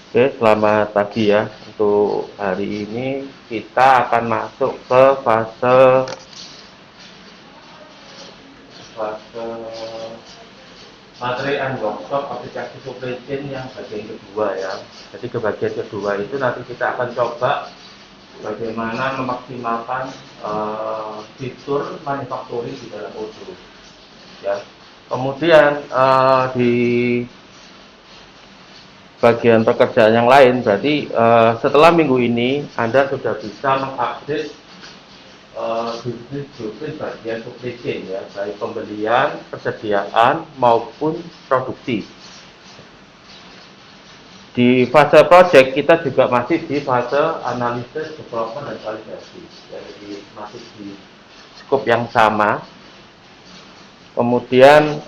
Oke, selamat pagi ya. Untuk hari ini kita akan masuk ke fase materi and workshop aplikasi supply chain yang bagian kedua ya. Jadi ke bagian kedua itu nanti kita akan coba bagaimana memaksimalkan fitur manufacturing di dalam Odoo ya. Kemudian di bagian pekerjaan yang lain berarti setelah minggu ini Anda sudah bisa mengupdate bisnis blueprint bagian supply chain ya, baik pembelian, persediaan maupun produksi. Di fase project kita juga masih di fase analisis, development dan validasi. Jadi masih di skop yang sama. Kemudian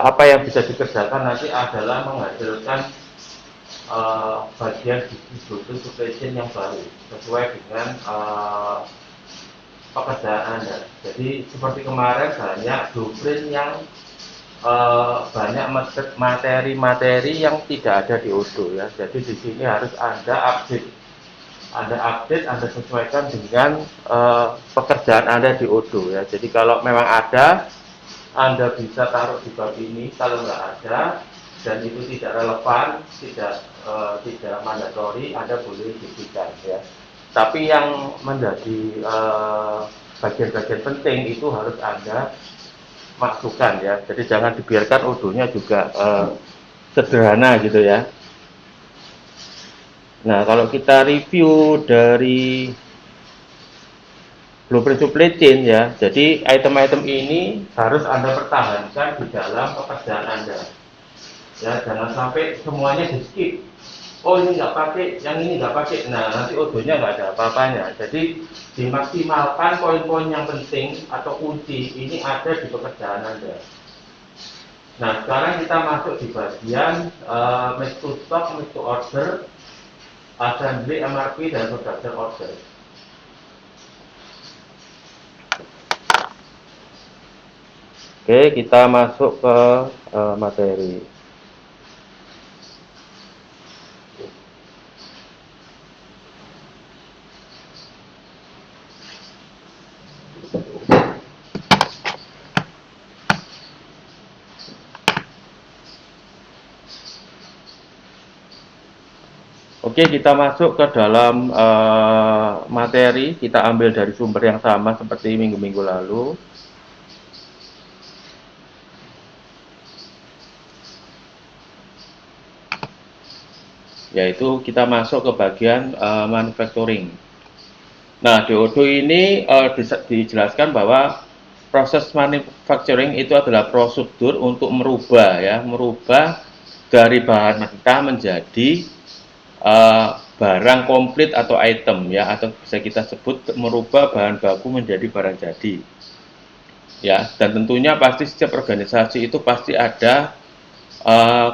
apa yang bisa dikerjakan nanti adalah menghasilkan bagian bisnis blueprint supply chain yang baru sesuai dengan pekerjaan Anda. Jadi seperti kemarin banyak blueprint yang banyak materi-materi yang tidak ada di Odoo ya. Jadi di sini harus Anda sesuaikan dengan pekerjaan Anda di Odoo ya. Jadi kalau memang ada, Anda bisa taruh di bab ini. Kalau nggak ada dan itu tidak relevan, tidak mandatori, Anda boleh hentikan ya. Tapi yang menjadi bagian-bagian penting itu harus Anda masukkan ya. Jadi jangan dibiarkan Odoo-nya juga sederhana gitu ya. Nah, kalau kita review dari blueprint supply chain ya, jadi item-item ini harus Anda pertahankan di dalam pekerjaan Anda. Ya, jangan sampai semuanya di skip. Oh ini nggak pakai, yang ini nggak pakai. Nah nanti Odoo-nya nggak ada apa-apanya. Jadi dimaksimalkan poin-poin yang penting atau kunci ini ada di pekerjaan Anda. Nah sekarang kita masuk di bagian make to stock, make to order, assembly, MRP dan production order. Oke, kita masuk ke materi. Oke, kita masuk ke dalam materi. Kita ambil dari sumber yang sama seperti minggu-minggu lalu. Yaitu kita masuk ke bagian manufacturing. Nah, di Odoo ini dijelaskan bahwa proses manufacturing itu adalah prosedur untuk merubah dari bahan mentah menjadi barang komplit atau item ya, atau bisa kita sebut merubah bahan baku menjadi barang jadi. Ya, dan tentunya pasti setiap organisasi itu pasti ada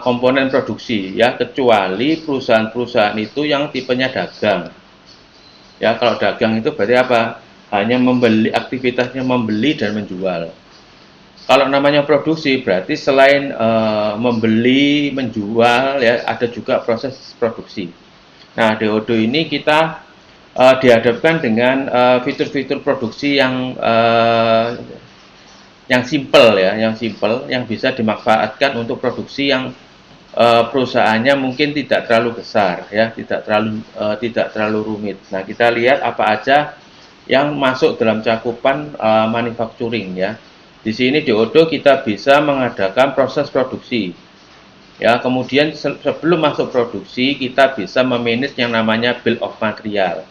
komponen produksi ya, kecuali perusahaan-perusahaan itu yang tipenya dagang. Ya, kalau dagang itu berarti apa? Hanya membeli, aktivitasnya membeli dan menjual. Kalau namanya produksi berarti selain membeli, menjual ya, ada juga proses produksi. Nah, di Odoo ini kita dihadapkan dengan fitur-fitur produksi yang simple ya, yang bisa dimanfaatkan untuk produksi yang perusahaannya mungkin tidak terlalu besar ya, tidak terlalu rumit. Nah, kita lihat apa aja yang masuk dalam cakupan manufacturing ya. Di sini di Odoo kita bisa mengadakan proses produksi. Ya, kemudian sebelum masuk produksi kita bisa memanage yang namanya bill of material.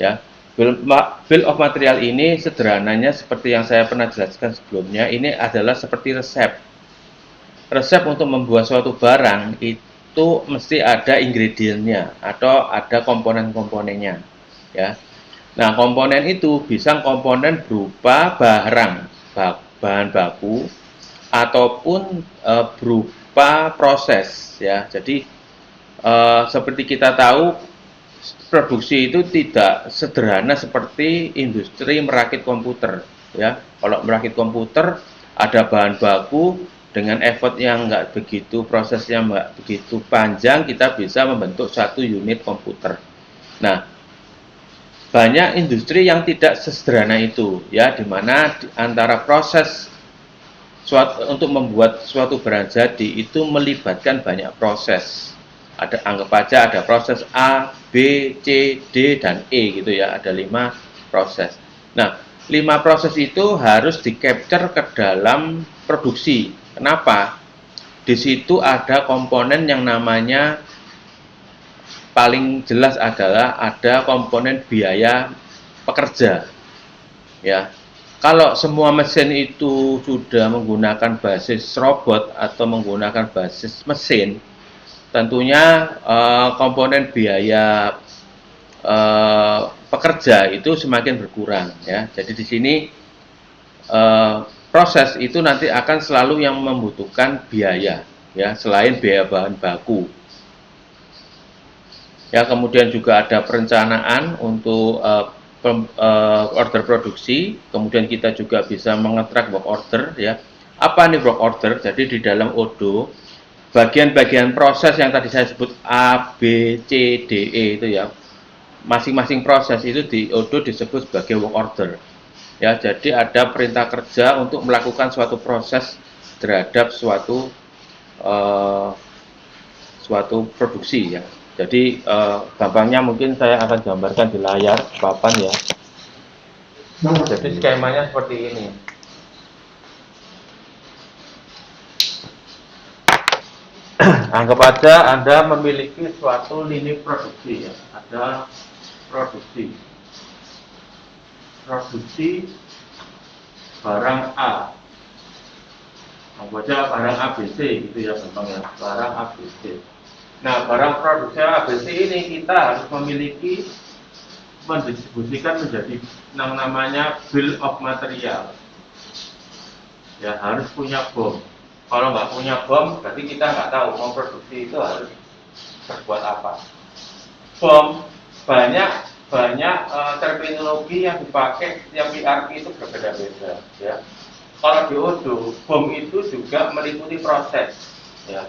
Ya. Bill of material ini sederhananya seperti yang saya pernah jelaskan sebelumnya, ini adalah seperti resep. Resep untuk membuat suatu barang itu mesti ada ingredientnya atau ada komponen-komponennya ya. Nah, komponen itu bisa komponen berupa bahan baku ataupun berupa proses ya. Jadi seperti kita tahu produksi itu tidak sederhana seperti industri merakit komputer ya. Kalau merakit komputer ada bahan baku, dengan effort yang nggak begitu, prosesnya nggak begitu panjang, kita bisa membentuk satu unit komputer. Nah, banyak industri yang tidak sesederhana itu, ya, di mana antara proses untuk membuat suatu barang jadi itu melibatkan banyak proses. Ada, anggap aja ada proses A, B, C, D, dan E gitu ya, ada 5 proses. Nah, 5 proses itu harus di-capture ke dalam produksi. Kenapa? Di situ ada komponen yang namanya, paling jelas adalah ada komponen biaya pekerja. Ya. Kalau semua mesin itu sudah menggunakan basis robot atau menggunakan basis mesin, tentunya komponen biaya pekerja itu semakin berkurang, ya. Jadi di sini proses itu nanti akan selalu yang membutuhkan biaya, ya, selain biaya bahan baku. Ya, kemudian juga ada perencanaan untuk order produksi, kemudian kita juga bisa mengetrack work order, ya. Apa nih work order? Jadi di dalam Odoo, bagian-bagian proses yang tadi saya sebut A, B, C, D, E itu ya, masing-masing proses itu di Odoo disebut sebagai work order. Ya, jadi ada perintah kerja untuk melakukan suatu proses terhadap suatu produksi, ya. Jadi gampangnya mungkin saya akan gambarkan di layar papan, ya. Jadi skemanya seperti ini. Anggap aja Anda memiliki suatu lini produksi, ya. Ada produksi barang A. Anggap aja barang ABC gitu ya, gampangnya. Barang ABC. Nah, barang produksi ABC ini kita harus memiliki, mendistribusikan menjadi yang namanya bill of material. Ya, harus punya BOM. Kalau nggak punya BOM, berarti kita nggak tahu mau produksi itu harus berbuat apa. BOM banyak terminologi yang dipakai setiap ERP itu berbeda-beda, ya. Kalau di Odoo, BOM itu juga meliputi proses, ya.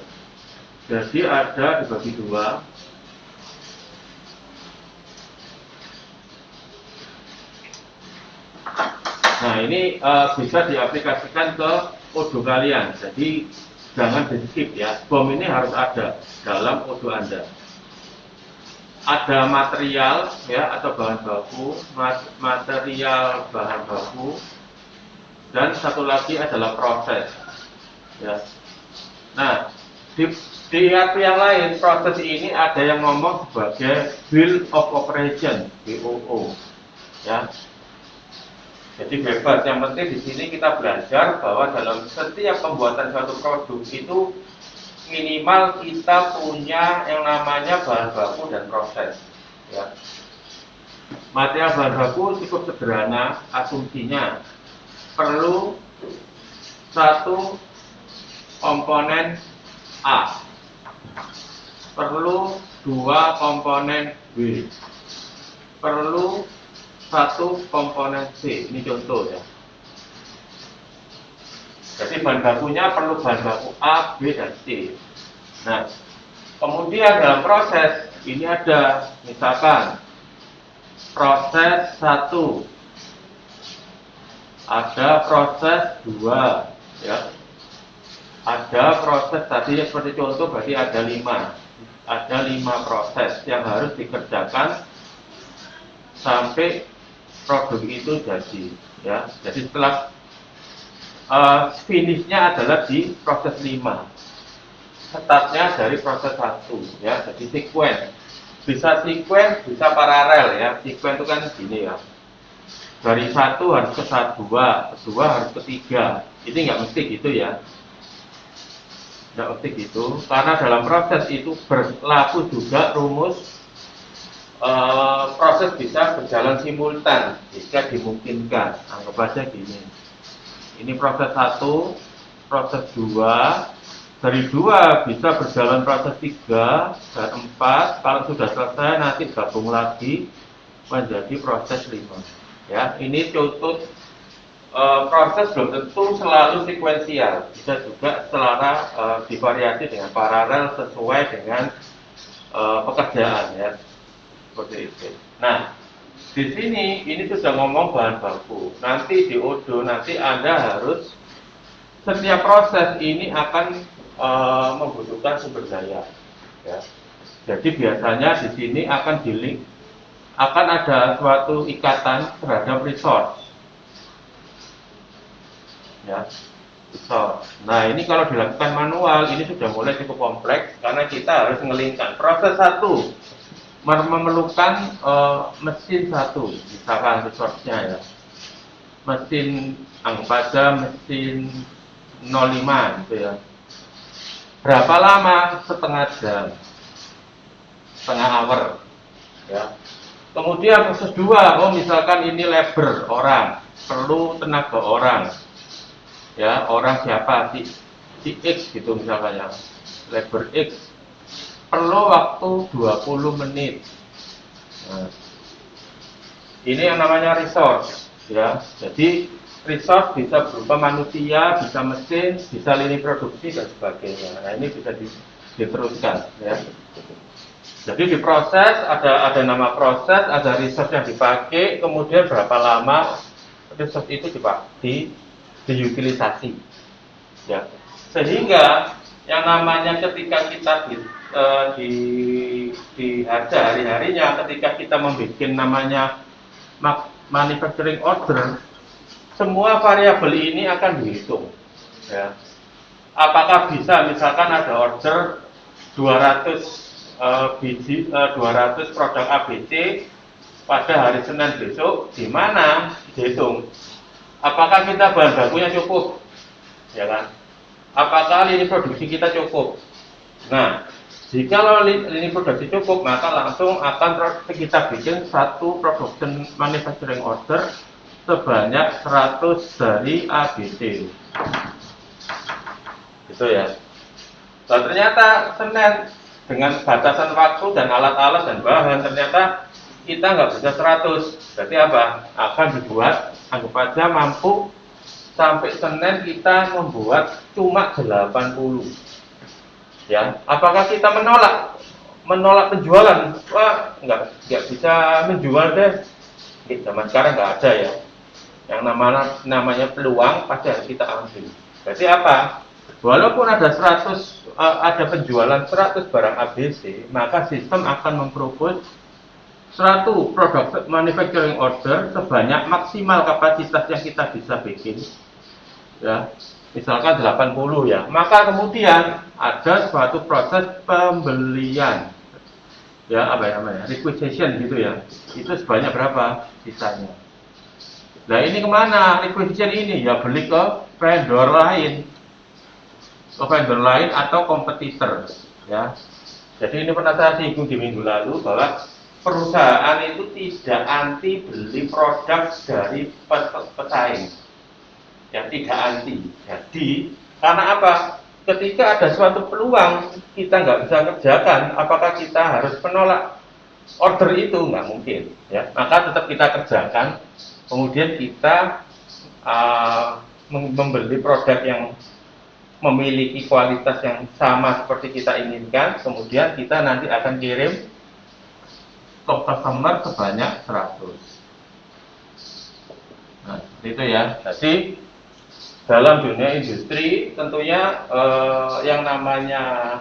Jadi ada dibagi dua. Nah, ini bisa diaplikasikan ke Odoo kalian. Jadi jangan di skip, ya. BOM ini harus ada dalam Odoo Anda. Ada material, ya, atau bahan baku, material bahan baku, dan satu lagi adalah proses, ya. Nah, di ERP yang lain, proses ini ada yang ngomong sebagai bill of operation, BOO, ya. Jadi bebas, yang penting di sini kita belajar bahwa dalam setiap pembuatan suatu produk itu minimal kita punya yang namanya bahan baku dan proses, ya. Material bahan baku cukup sederhana, asumsinya perlu satu komponen A, perlu 2 komponen B, perlu 1 komponen C. Ini contoh, ya. Jadi bahan bakunya perlu bahan baku A, B, dan C. Nah, kemudian dalam proses ini ada, misalkan proses 1, ada proses 2, ya. Ada proses tadi seperti contoh, berarti ada 5. Ada 5 proses yang harus dikerjakan sampai produk itu jadi, ya. Jadi setelah finishnya adalah di proses 5. Startnya dari proses 1, ya. Jadi sequence. Bisa sequence, bisa paralel, ya. Sequence itu kan gini, ya. Dari 1 harus ke 2, kedua harus ke 3. Ini nggak mesti gitu, ya. Nggak mesti gitu. Karena dalam proses itu berlaku juga rumus proses bisa berjalan simultan jika dimungkinkan. Anggap aja gini. Ini proses 1, proses 2, dari 2 bisa berjalan proses 3 dan 4. Kalau sudah selesai nanti gabung lagi menjadi proses 5. Ya, ini contoh proses belum tentu selalu sekuensial, bisa juga secara divariasi dengan paralel sesuai dengan pekerjaan ya, seperti itu. Nah, di sini ini sudah ngomong bahan baku. Nanti di Odoo nanti Anda harus setiap proses ini akan membutuhkan sumber daya. Ya. Jadi biasanya di sini akan di-link, akan ada suatu ikatan terhadap resource. Ya, resource. Nah ini kalau dilakukan manual ini sudah mulai cukup kompleks karena kita harus ngelingkan proses satu memerlukan mesin satu, misalkan resource-nya ya, mesin anggap aja mesin 05 gitu ya. Berapa lama? Setengah jam, setengah hour ya. Kemudian proses 2, misalkan ini labor orang, perlu tenaga orang ya, orang siapa, si X gitu misalkan ya, labor X perlu waktu 20 menit. Nah, ini yang namanya resource ya. Jadi resource bisa berupa manusia, bisa mesin, bisa lini produksi dan sebagainya. Nah ini bisa diteruskan ya. Jadi diproses, ada nama proses, ada resource yang dipakai, kemudian berapa lama resource itu diutilisasi ya. Sehingga yang namanya ketika kita di hari-harinya, ketika kita membuat namanya manufacturing order, semua variabel ini akan dihitung ya. Apakah bisa misalkan ada order 200 200 produk ABC pada hari Senin besok, di mana dihitung apakah kita bahan bakunya cukup ya kan, apakah lini produksi kita cukup. Nah, jika lini produksi cukup, maka langsung akan kita bikin satu production manufacturing order sebanyak 100 dari ABC gitu ya. Dan ternyata Senin dengan batasan waktu dan alat-alat dan bahan, ternyata kita nggak bisa 100. Berarti apa? Akan dibuat, anggap aja mampu sampai Senin kita membuat cuma 80. Ya, apakah kita menolak penjualan? Wah, nggak bisa menjual deh. Zaman sekarang nggak ada ya. Yang namanya peluang pasti harus kita ambil. Berarti apa? Walaupun ada ada penjualan 100 barang ABC, maka sistem akan mempropose 100 produk manufacturing order sebanyak maksimal kapasitas yang kita bisa bikin ya, misalkan 80 ya. Maka kemudian ada suatu proses pembelian ya, apa namanya, requisition gitu ya. Itu sebanyak berapa sisanya. Nah ini kemana requisition ini? Ya beli ke vendor lain, atau kompetitor ya. Jadi ini pernah saya singgung di minggu lalu bahwa perusahaan itu tidak anti beli produk dari pesaing ya, tidak anti. Jadi karena apa? Ketika ada suatu peluang kita nggak bisa kerjakan, apakah kita harus menolak order itu? Nggak mungkin ya, maka tetap kita kerjakan. Kemudian kita membeli produk yang memiliki kualitas yang sama seperti kita inginkan, kemudian kita nanti akan kirim ke customer sebanyak 100. Nah, itu ya. Jadi dalam dunia industri tentunya yang namanya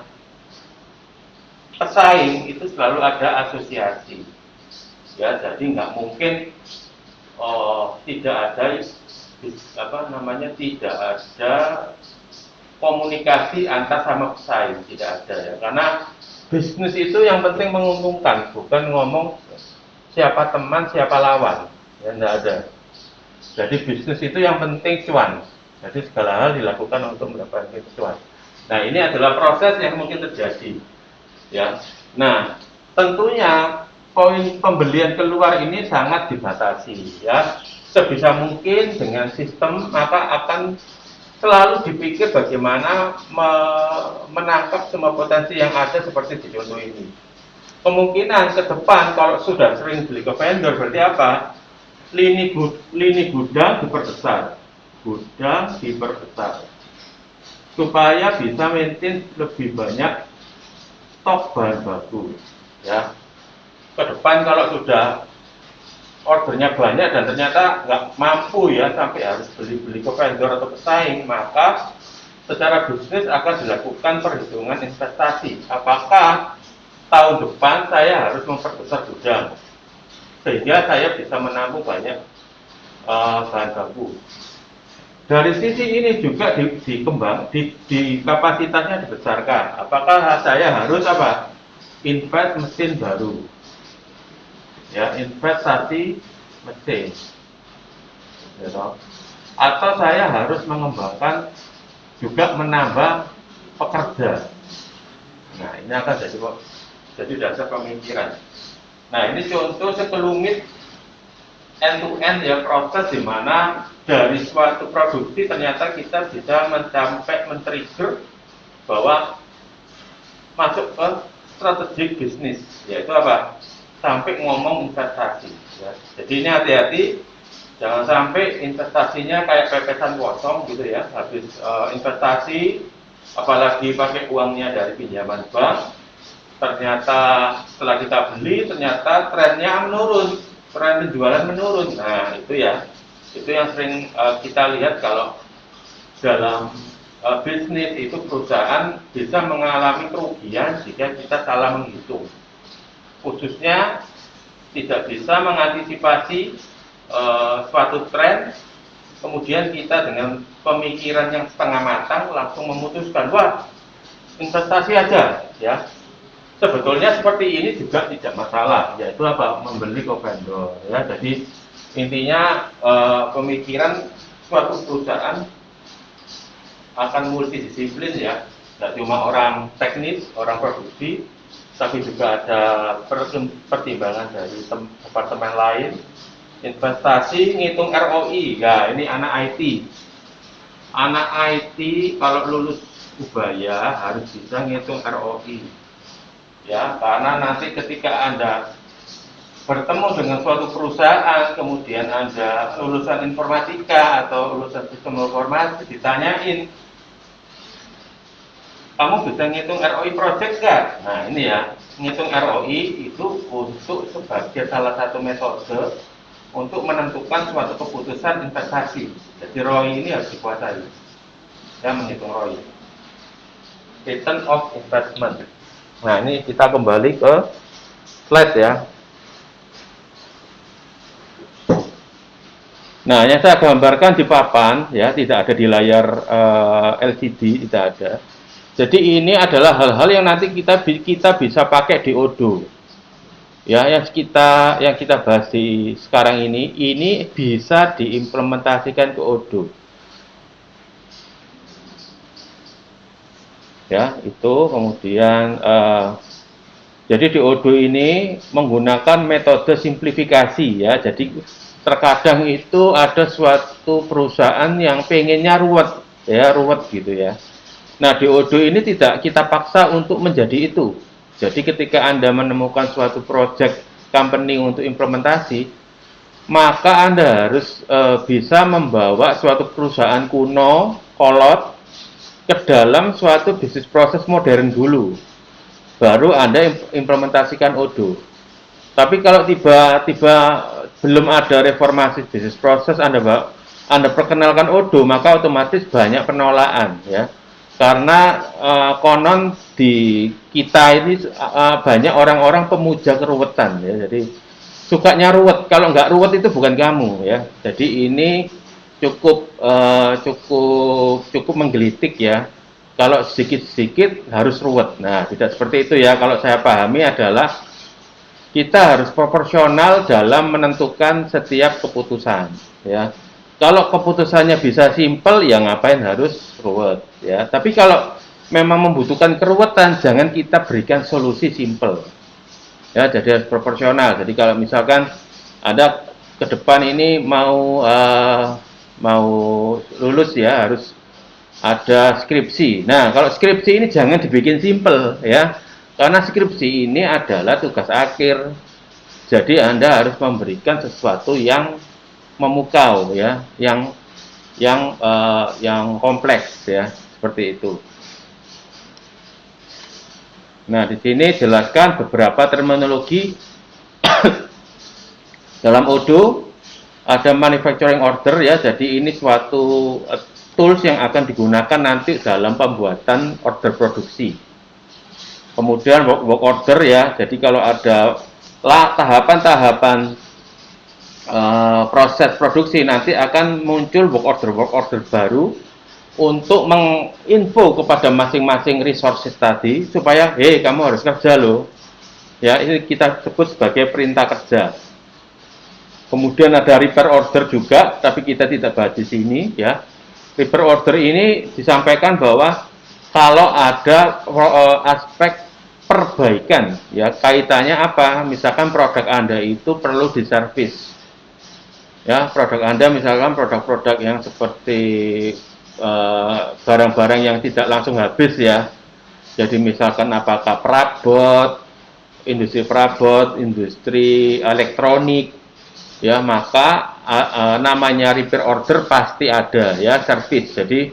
pesaing itu selalu ada asosiasi. Ya, jadi nggak mungkin tidak ada tidak ada komunikasi antar sama pesaing, tidak ada ya. Karena bisnis itu yang penting menguntungkan, bukan ngomong siapa teman, siapa lawan. Ya tidak ada. Jadi bisnis itu yang penting cuan. Jadi segala hal dilakukan untuk mendapatkan cuan. Nah, ini adalah proses yang mungkin terjadi. Ya. Nah, tentunya poin pembelian keluar ini sangat dibatasi ya. Sebisa mungkin dengan sistem maka akan selalu dipikir bagaimana menangkap semua potensi yang ada seperti di contoh ini. Kemungkinan ke depan kalau sudah sering beli ke vendor berarti apa? Lini gudang diperbesar. gudang diperbesar supaya bisa maintain lebih banyak stok bahan baku ya. Ke depan kalau sudah ordernya banyak dan ternyata nggak mampu ya sampai harus beli-beli ke vendor atau pesaing, maka secara bisnis akan dilakukan perhitungan investasi. Apakah tahun depan saya harus memperbesar gudang sehingga saya bisa menampung banyak bahan baku. Dari sisi ini juga di kapasitasnya dibesarkan. Apakah saya harus invest mesin baru? Ya, investasi mesin. Ya, atau saya harus mengembangkan juga menambah pekerja. Nah, ini akan jadi dasar pemikiran. Nah, ini contoh sekelumit end-to-end ya, proses di mana dari suatu produksi ternyata kita bisa mencapai men-trigger bahwa masuk ke strategic bisnis, yaitu sampai ngomong investasi ya. Jadi ini hati-hati, jangan sampai investasinya kayak pepesan kosong gitu ya, habis investasi apalagi pakai uangnya dari pinjaman bank, ternyata setelah kita beli ternyata trennya menurun, tren penjualan menurun. Nah, itu ya, itu yang sering kita lihat kalau dalam bisnis itu perusahaan bisa mengalami kerugian jika kita salah menghitung. Khususnya tidak bisa mengantisipasi suatu tren, kemudian kita dengan pemikiran yang setengah matang langsung memutuskan, wah investasi aja ya. Sebetulnya seperti ini juga tidak masalah, yaitu membeli ke vendor ya. Jadi intinya pemikiran suatu perusahaan akan multidisiplin ya, tidak cuma orang teknis, orang produksi, tapi juga ada pertimbangan dari departemen lain. Investasi ngitung ROI, nah ini anak IT. Anak IT kalau lulus Ubaya harus bisa ngitung ROI. Ya, karena nanti ketika Anda bertemu dengan suatu perusahaan, kemudian Anda lulusan informatika atau lulusan sistem informasi, ditanyain, kamu bisa ngitung ROI project nggak? Nah ini ya, ngitung ROI itu untuk sebagai salah satu metode untuk menentukan suatu keputusan investasi. Jadi ROI ini harus dikuasai. Ya, menghitung ROI. Return of investment. Nah ini kita kembali ke slide ya. Nah yang saya gambarkan di papan ya, tidak ada di layar LCD, tidak ada. Jadi ini adalah hal-hal yang nanti kita bisa pakai di Odoo. Ya, yang kita bahas di sekarang ini bisa diimplementasikan ke Odoo. Ya, itu kemudian jadi di Odoo ini menggunakan metode simplifikasi ya. Jadi terkadang itu ada suatu perusahaan yang pengennya ruwet gitu ya. Nah, di Odoo ini tidak kita paksa untuk menjadi itu. Jadi ketika Anda menemukan suatu project company untuk implementasi, maka Anda harus bisa membawa suatu perusahaan kuno, kolot, ke dalam suatu bisnis proses modern dulu. Baru Anda implementasikan Odoo. Tapi kalau tiba-tiba belum ada reformasi bisnis proses, Anda perkenalkan Odoo, maka otomatis banyak penolakan ya. Karena konon di kita ini banyak orang-orang pemuja keruwetan ya. Jadi sukanya ruwet. Kalau nggak ruwet itu bukan kamu ya. Jadi ini cukup menggelitik ya. Kalau sedikit-sedikit harus ruwet. Nah, tidak seperti itu ya. Kalau saya pahami adalah kita harus proporsional dalam menentukan setiap keputusan ya. Kalau keputusannya bisa simpel, ya ngapain harus ruwet ya. Tapi kalau memang membutuhkan keruwetan, jangan kita berikan solusi simpel. Ya, jadi harus proporsional. Jadi kalau misalkan ada ke depan ini mau lulus ya, harus ada skripsi. Nah, kalau skripsi ini jangan dibikin simpel ya. Karena skripsi ini adalah tugas akhir. Jadi Anda harus memberikan sesuatu yang memukau ya, yang yang kompleks ya, seperti itu. Nah, di sini jelaskan beberapa terminologi dalam Odoo. Ada manufacturing order ya, jadi ini suatu tools yang akan digunakan nanti dalam pembuatan order produksi. Kemudian work order ya, jadi kalau ada tahapan-tahapan proses produksi nanti akan muncul work order baru untuk menginfo kepada masing-masing resources tadi supaya kamu harus kerja loh. Ya, ini kita sebut sebagai perintah kerja. Kemudian ada repair order juga, tapi kita tidak bahas di sini ya. Repair order ini disampaikan bahwa kalau ada aspek perbaikan ya, kaitannya apa? Misalkan produk Anda itu perlu diservis. Ya, produk Anda misalkan produk-produk yang seperti barang-barang yang tidak langsung habis ya. Jadi misalkan apakah perabot, industri elektronik ya, maka namanya repair order pasti ada ya, service. Jadi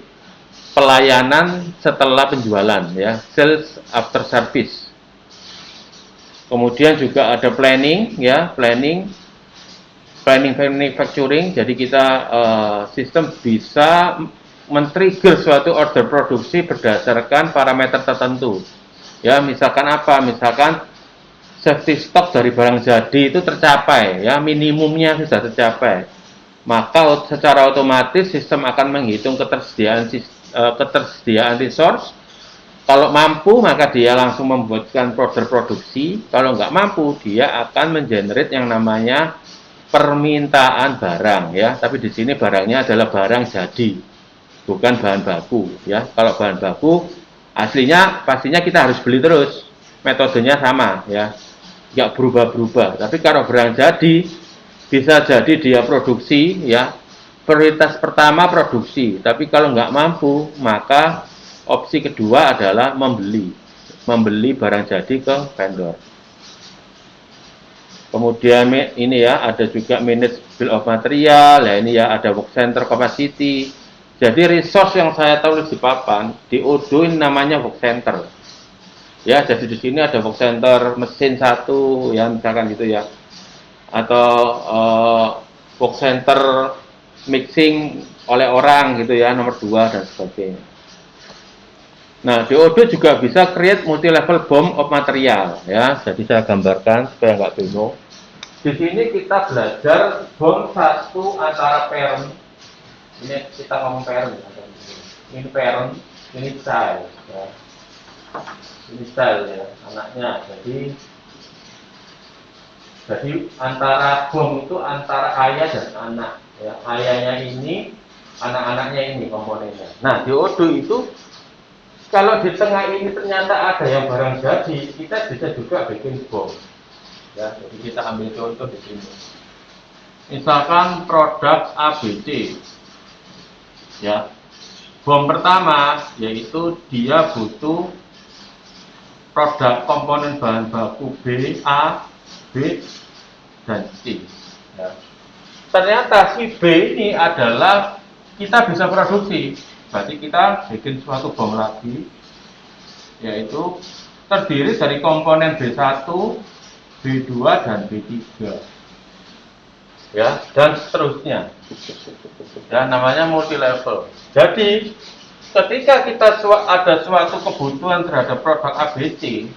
pelayanan setelah penjualan ya, sales after service. Kemudian juga ada planning ya, planning manufacturing. Jadi kita sistem bisa men-trigger suatu order produksi berdasarkan parameter tertentu. Ya, misalkan apa? Misalkan safety stock dari barang jadi itu tercapai ya, minimumnya sudah tercapai, maka secara otomatis sistem akan menghitung ketersediaan resource. Kalau mampu maka dia langsung membuatkan order produksi, kalau nggak mampu dia akan mengenerate yang namanya permintaan barang ya, tapi di sini barangnya adalah barang jadi, bukan bahan baku ya. Kalau bahan baku aslinya pastinya kita harus beli terus, metodenya sama ya, nggak berubah-berubah. Tapi kalau barang jadi, bisa jadi dia produksi ya, prioritas pertama produksi, tapi kalau nggak mampu maka opsi kedua adalah membeli barang jadi ke vendor. Kemudian ini ya, ada juga manage bill of material ya, ini ya, ada work center capacity. Jadi resource yang saya tulis di papan di Odoo ini namanya work center ya. Jadi di sini ada work center mesin 1 ya, misalkan gitu ya, atau work center mixing oleh orang gitu ya, nomor 2 dan sebagainya. Nah, di Odoo juga bisa create multi level BOM of material ya. Jadi saya gambarkan supaya nggak bingung. Di sini kita belajar BOM 1 antara parent. Ini kita ngomong parent. Ini parent, ini child ya. Ini child ya, anaknya. Jadi antara BOM itu antara ayah dan anak ya. Ayahnya ini, anak-anaknya ini komponennya. Nah, di Odoo itu kalau di tengah ini ternyata ada yang barang jadi, kita bisa juga bikin BOM ya. Jadi kita ambil contoh di sini. Misalkan produk ABC ya. BOM pertama yaitu dia butuh produk komponen bahan baku B, A, B, dan C ya. Ternyata si B ini adalah kita bisa produksi, berarti kita bikin suatu BOM lagi, yaitu terdiri dari komponen B1, B2, dan B3 ya, dan seterusnya ya, namanya multi level. Jadi ketika kita ada suatu kebutuhan terhadap produk ABC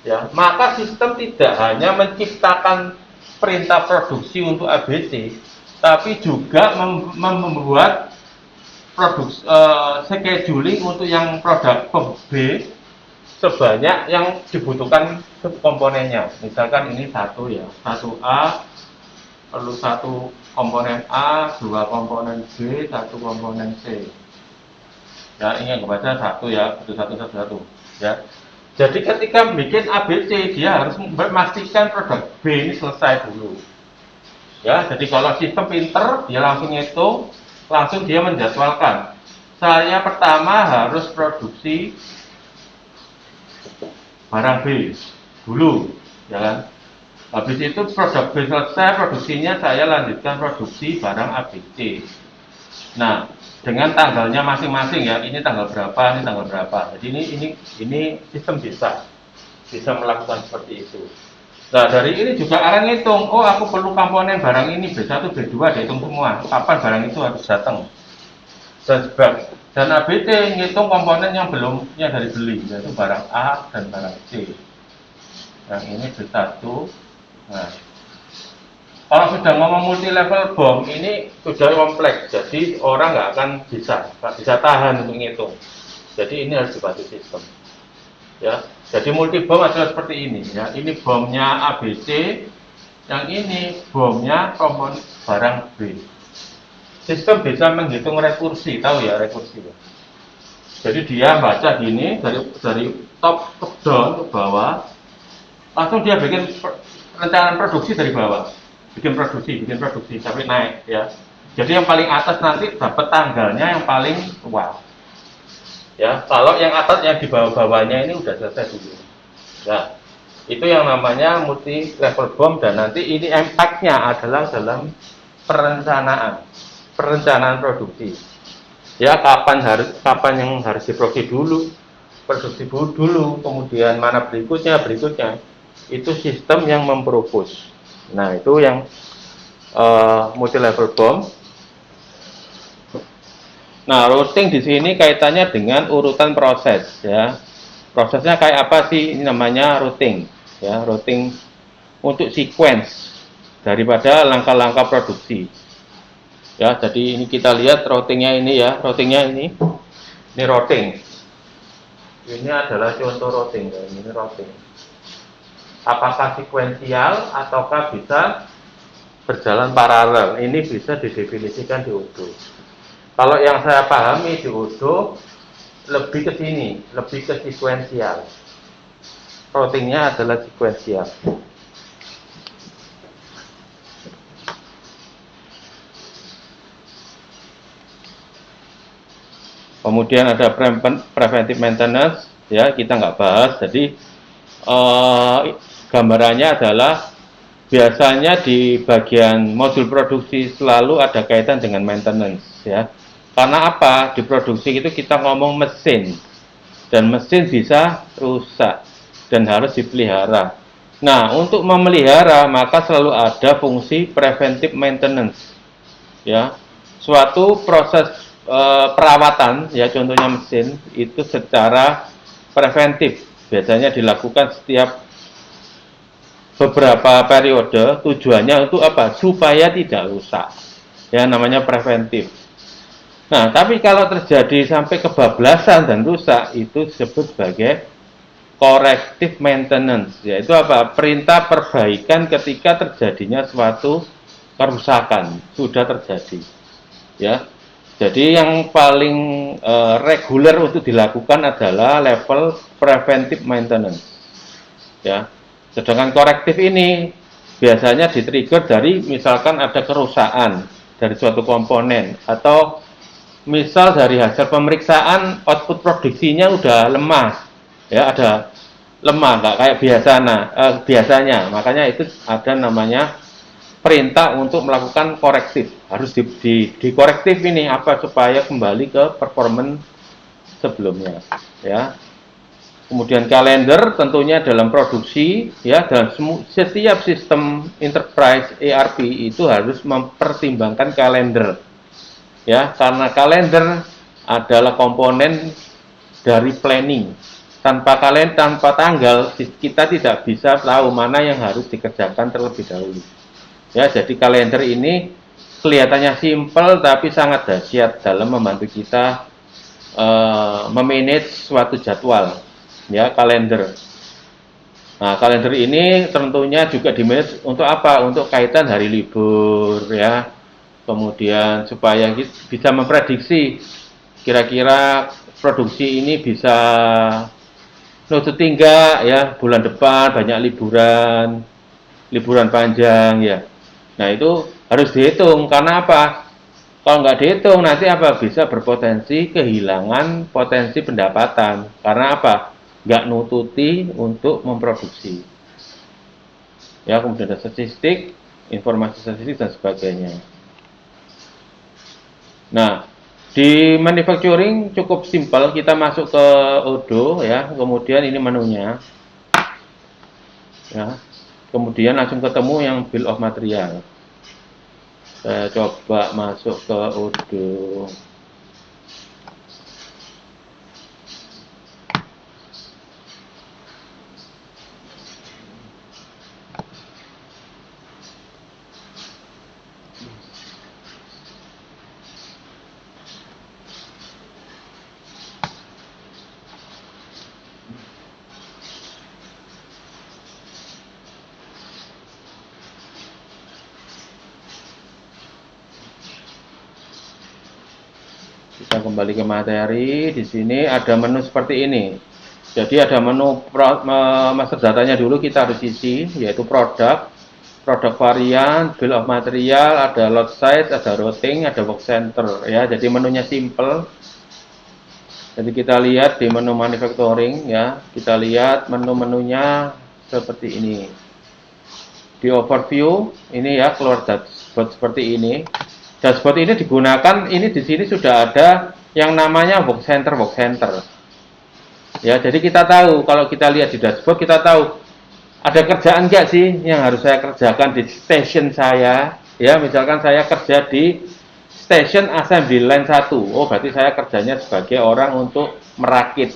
ya, maka sistem tidak hanya menciptakan perintah produksi untuk ABC, tapi juga membuat scheduling untuk yang produk B sebanyak yang dibutuhkan komponennya. Misalkan ini 1 ya, 1A perlu 1 komponen A, 2 komponen B, 1 komponen C ya. Ini yang kebaca 1 ya, betul 1 ya. Jadi ketika bikin ABC dia harus memastikan produk B ini selesai dulu ya. Jadi kalau sistem pinter dia langsung ngitung, langsung dia menjadwalkan, saya pertama harus produksi barang B dulu ya kan. Habis itu produk B selesai produksinya, saya lanjutkan produksi barang ABC. Nah, dengan tanggalnya masing-masing ya, ini tanggal berapa, ini tanggal berapa. Jadi ini sistem bisa melakukan seperti itu. Nah, dari ini juga akan ngitung, oh aku perlu komponen barang ini B1, B2, dihitung semua. Kapan barang itu harus datang. Dan ABT ngitung komponen yang belum yang dari beli, yaitu barang A dan barang C. Yang ini B1. Nah, kalau sudah ngomong multi level BOM ini sudah kompleks, jadi orang nggak bisa tahan untuk ngitung. Jadi ini harus dibantu sistem. Ya, jadi multi BOM adalah seperti ini. Ya, ini BOM-nya ABC, yang ini BOM-nya komponen barang B. Sistem bisa menghitung rekursi, tahu ya rekursi ya. Jadi dia baca gini dari top ke down ke bawah, langsung dia bikin rencana produksi dari bawah. Bikin produksi sampai naik ya. Jadi yang paling atas nanti dapat tanggalnya yang paling tua. Ya, kalau yang atas yang di bawah-bawahnya ini udah selesai dulu. Nah, itu yang namanya multi level BOM dan nanti ini impact-nya adalah dalam perencanaan produksi. Ya, kapan yang harus diproduksi dulu, kemudian mana berikutnya. Itu sistem yang mempropos. Nah, itu yang multi level BOM. Nah, routing di sini kaitannya dengan urutan proses ya. Prosesnya kayak apa sih? Ini namanya routing ya, routing untuk sequence daripada langkah-langkah produksi. Ya, jadi ini kita lihat routingnya ini ya, ini routing. Ini adalah contoh routing ya, ini routing. Apakah sekuensial ataukah bisa berjalan paralel? Ini bisa didefinisikan di Odoo. Kalau yang saya pahami di Odoo lebih ke sini, lebih ke sekuensial. Routingnya adalah sekuensial. Kemudian ada preventive maintenance, ya kita nggak bahas. Jadi gambarannya adalah biasanya di bagian modul produksi selalu ada kaitan dengan maintenance, ya. Karena apa? Di produksi itu kita ngomong mesin, dan mesin bisa rusak dan harus dipelihara. Nah, untuk memelihara maka selalu ada fungsi preventive maintenance, ya. Suatu proses perawatan, ya contohnya mesin itu secara preventif biasanya dilakukan setiap beberapa periode. Tujuannya untuk apa? Supaya tidak rusak, ya namanya preventif. Nah, tapi kalau terjadi sampai kebablasan dan rusak, itu disebut sebagai corrective maintenance, yaitu apa? Perintah perbaikan ketika terjadinya suatu kerusakan sudah terjadi, ya. Jadi yang paling reguler untuk dilakukan adalah level preventive maintenance, ya. Sedangkan korektif ini biasanya di-trigger dari misalkan ada kerusakan dari suatu komponen, atau misal dari hasil pemeriksaan output produksinya udah lemah, ya ada lemah nggak kayak biasanya, makanya itu ada namanya perintah untuk melakukan korektif, harus dikorektif ini apa supaya kembali ke performance sebelumnya, ya. Kemudian kalender tentunya dalam produksi, ya, dan setiap sistem enterprise ERP itu harus mempertimbangkan kalender, ya, karena kalender adalah komponen dari planning. Tanpa tanggal kita tidak bisa tahu mana yang harus dikerjakan terlebih dahulu. Ya, jadi kalender ini kelihatannya simpel tapi sangat dahsyat dalam membantu kita memanage suatu jadwal, ya, kalender. Nah, kalender ini tentunya juga dimanage untuk apa? Untuk kaitan hari libur, ya. Kemudian supaya bisa memprediksi kira-kira produksi ini bisa nututi enggak, ya, bulan depan banyak liburan panjang, ya. Nah, itu harus dihitung. Karena apa? Kalau nggak dihitung nanti apa? Bisa berpotensi kehilangan potensi pendapatan. Karena apa? Nggak nututi untuk memproduksi. Ya, kemudian ada statistik, informasi statistik dan sebagainya. Nah, di manufacturing cukup simpel, kita masuk ke Odoo ya, kemudian ini menunya ya. Kemudian langsung ketemu yang bill of material. Saya coba masuk ke Odoo. Kita kembali ke materi. Di sini ada menu seperti ini. Jadi ada menu master datanya dulu kita harus isi, yaitu produk varian, bill of material, ada lot size, ada routing, ada work center ya. Jadi menunya simple. Jadi kita lihat di menu manufacturing ya, kita lihat menu-menunya seperti ini. Di overview ini ya, keluar dashboard seperti ini. Dashboard ini digunakan, ini di sini sudah ada yang namanya work center. Ya, jadi kita tahu, kalau kita lihat di dashboard, kita tahu ada kerjaan nggak sih yang harus saya kerjakan di station saya. Ya, misalkan saya kerja di station assembly line 1. Oh, berarti saya kerjanya sebagai orang untuk merakit.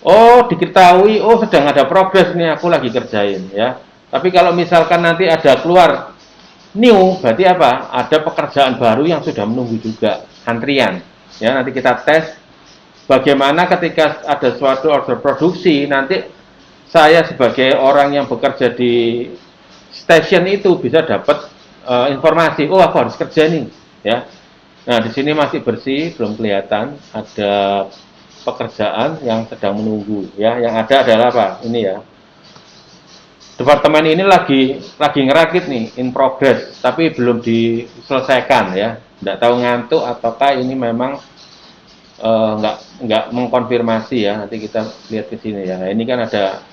Oh, diketahui, oh sedang ada progres nih, aku lagi kerjain ya. Tapi kalau misalkan nanti ada keluar new, berarti apa? Ada pekerjaan baru yang sudah menunggu juga, antrian. Ya, nanti kita tes bagaimana ketika ada suatu order produksi, nanti saya sebagai orang yang bekerja di station itu bisa dapat informasi, oh aku harus kerja nih, ya. Nah, di sini masih bersih, belum kelihatan ada pekerjaan yang sedang menunggu, ya. Yang ada adalah apa? Ini ya. Departemen ini lagi ngerakit nih, in progress, tapi belum diselesaikan ya. Tidak tahu ngantuk ataukah ini memang nggak mengkonfirmasi ya. Nanti kita lihat ke sini ya. Nah, ini kan ada,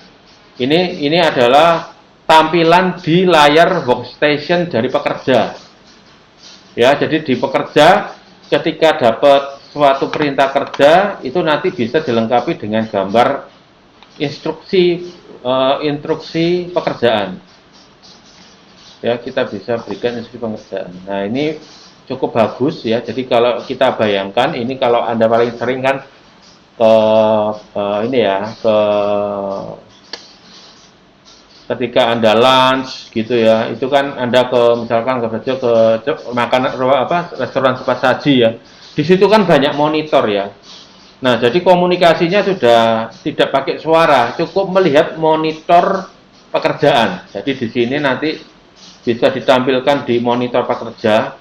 ini adalah tampilan di layar workstation dari pekerja. Ya, jadi di pekerja ketika dapat suatu perintah kerja itu nanti bisa dilengkapi dengan gambar instruksi pekerjaan. Ya, kita bisa berikan instruksi pekerjaan. Nah, ini cukup bagus ya. Jadi kalau kita bayangkan ini, kalau Anda paling sering kan ke ini ya, ketika Anda lunch gitu ya, itu kan Anda misalkan ke makanan restoran cepat saji ya. Di situ kan banyak monitor ya. Nah, jadi komunikasinya sudah tidak pakai suara, cukup melihat monitor pekerjaan. Jadi di sini nanti bisa ditampilkan di monitor pekerja,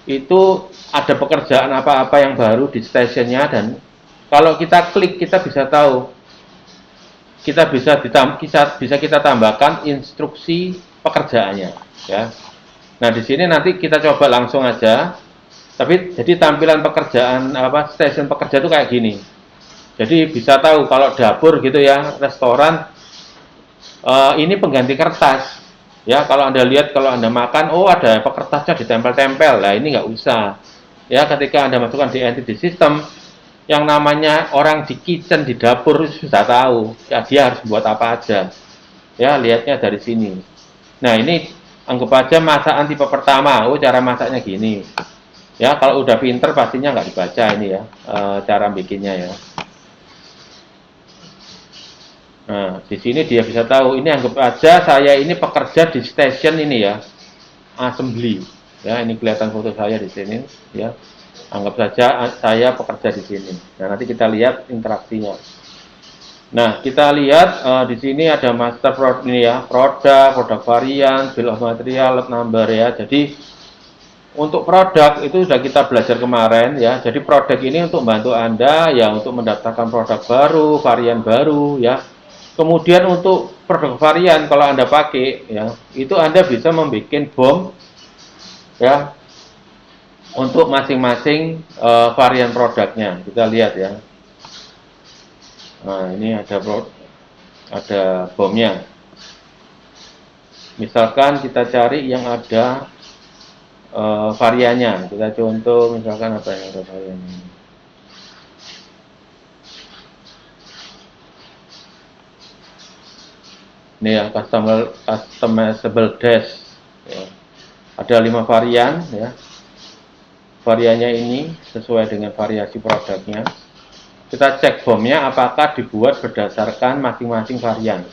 itu ada pekerjaan apa-apa yang baru di stasiunnya, dan kalau kita klik kita bisa tahu, kita bisa kita tambahkan instruksi pekerjaannya, ya. Nah, di sini nanti kita coba langsung aja. Tapi jadi tampilan pekerjaan stasiun pekerja itu kayak gini. Jadi bisa tahu kalau dapur gitu ya, restoran, ini pengganti kertas. Ya, kalau Anda lihat, kalau Anda makan, oh ada kertasnya ditempel-tempel. Nah, ini nggak usah. Ya, ketika Anda masukkan di entity system, yang namanya orang di kitchen, di dapur sudah tahu. Ya, dia harus buat apa aja. Ya, lihatnya dari sini. Nah, ini anggap aja masakan tipe pertama. Oh, cara masaknya gini. Ya, kalau udah pinter pastinya nggak dibaca ini ya, cara bikinnya ya. Nah, di sini dia bisa tahu, ini anggap aja saya ini pekerja di station ini ya, assembly. Ya, ini kelihatan foto saya di sini ya. Anggap saja saya pekerja di sini. Nah, nanti kita lihat interaksinya. Nah, kita lihat di sini ada master product ini ya, produk varian, bill of material, lot number ya. Jadi untuk produk itu sudah kita belajar kemarin ya. Jadi produk ini untuk membantu Anda ya, untuk mendaftarkan produk baru, varian baru ya. Kemudian untuk produk varian kalau Anda pakai ya, itu Anda bisa membuat BOM ya untuk masing-masing varian produknya. Kita lihat ya. Nah, ini ada BOM-nya. Misalkan kita cari yang ada variannya. Kita contoh misalkan apa yang ada variannya. Ini ya, customizable dash ya. Ada 5 varian ya. Variannya ini sesuai dengan variasi produknya. Kita cek BOM-nya apakah dibuat berdasarkan masing-masing varian.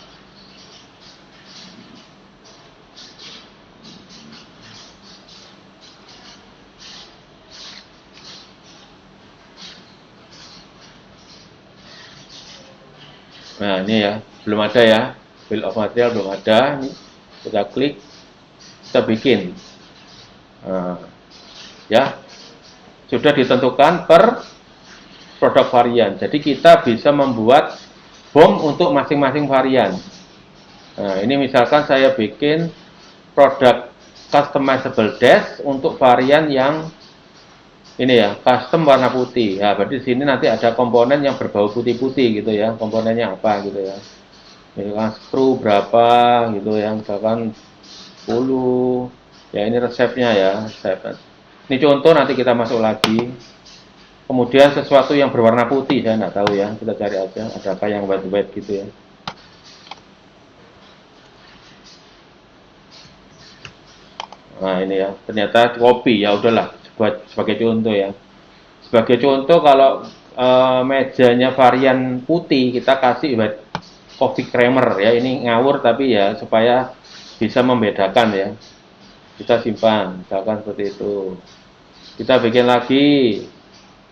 Nah ini ya, belum ada ya, bill of material belum ada. Ini kita klik, kita bikin. Nah, ya, sudah ditentukan per produk varian. Jadi kita bisa membuat BOM untuk masing-masing varian. Nah ini misalkan saya bikin produk customizable dash untuk varian yang ini ya, custom warna putih. Ya, berarti di sini nanti ada komponen yang berbau putih-putih gitu ya. Komponennya apa gitu ya. Misalkan screw berapa gitu ya, misalkan 10. Ya, ini resepnya ya, resep. Ini contoh, nanti kita masuk lagi. Kemudian sesuatu yang berwarna putih, saya nggak tahu ya. Kita cari aja, adakah yang white gitu ya. Nah, ini ya, ternyata kopi, ya udahlah. Buat sebagai contoh ya. Sebagai contoh, kalau mejanya varian putih, kita kasih white coffee creamer ya. Ini ngawur tapi ya supaya bisa membedakan ya. Kita simpan, misalkan seperti itu. Kita bikin lagi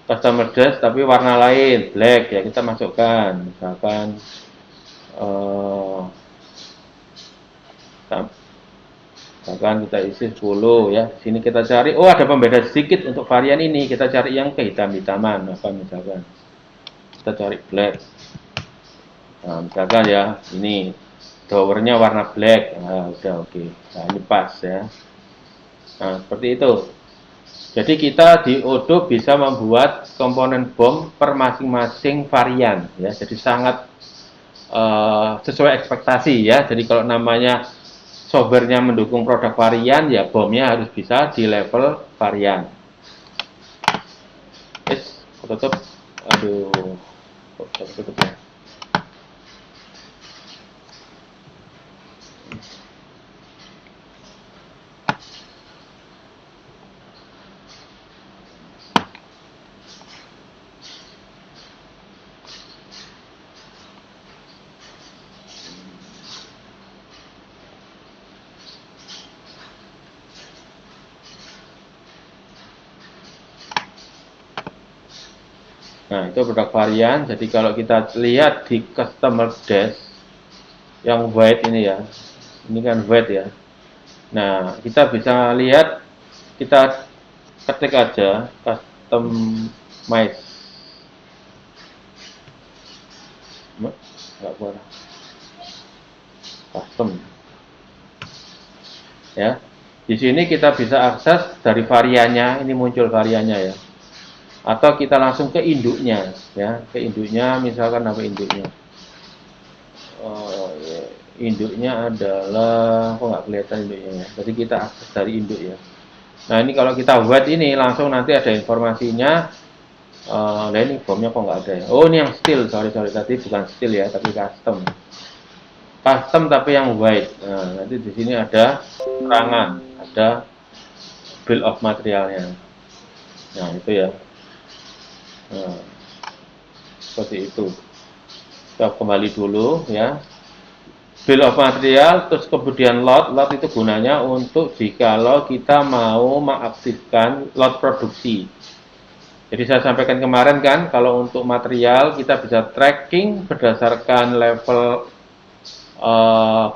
customer dash tapi warna lain, black ya, kita masukkan. Misalkan misalkan kita isi 10 ya. Sini kita cari, oh ada pembeda sedikit untuk varian ini, kita cari yang kehitam-hitaman apa misalkan. Kita cari black. Nah, misalkan ya, ini dowernya warna black. Nah, udah oke. Nah, ini pas ya. Nah, seperti itu. Jadi kita di Odoo bisa membuat komponen BOM per masing-masing varian ya. Jadi sangat sesuai ekspektasi ya. Jadi kalau namanya softwarenya mendukung produk varian, ya BOM-nya harus bisa di level varian. Yes, tutup. Aduh, kok tutup ya. Nah, itu produk varian. Jadi kalau kita lihat di customer dash yang white ini ya, ini kan white ya. Nah, kita bisa lihat, kita ketik aja customize. Nggak boleh. Custom. Ya. Di sini kita bisa akses dari variannya, ini muncul variannya ya. Atau kita langsung ke induknya ya, ke induknya, misalkan apa induknya. Ya. Induknya adalah, kok nggak kelihatan induknya ya. Jadi kita akses dari induk ya. Nah ini kalau kita buat ini langsung nanti ada informasinya. Nah ini BOM-nya kok nggak ada ya. Oh ini yang steel, sorry tadi bukan steel ya, tapi custom. Custom tapi yang white. Nah nanti di sini ada keterangan, ada bill of materialnya. Nah itu ya. Nah, seperti itu. Kita kembali dulu ya. Bill of material, terus kemudian lot itu gunanya untuk jikalau kita mau mengaktifkan lot produksi. Jadi saya sampaikan kemarin kan, kalau untuk material kita bisa tracking berdasarkan level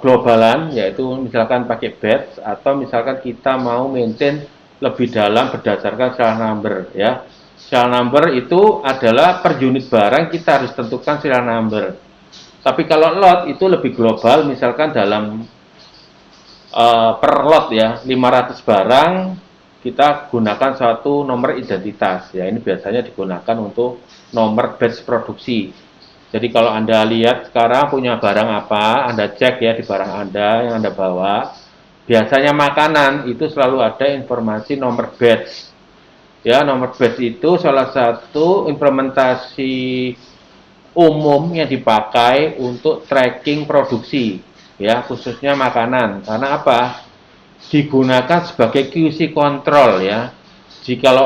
globalan, yaitu misalkan pakai batch, atau misalkan kita mau maintain lebih dalam berdasarkan serial number ya. Serial number itu adalah per unit barang kita harus tentukan serial number. Tapi kalau lot itu lebih global, misalkan dalam per lot ya, 500 barang kita gunakan suatu nomor identitas ya. Ini biasanya digunakan untuk nomor batch produksi. Jadi kalau Anda lihat sekarang punya barang apa, Anda cek ya di barang Anda yang Anda bawa. biasanya makanan itu selalu ada informasi nomor batch. Ya, nomor batch itu salah satu implementasi umum yang dipakai untuk tracking produksi, ya, khususnya makanan. Karena apa? Digunakan sebagai QC control, ya. Jikalau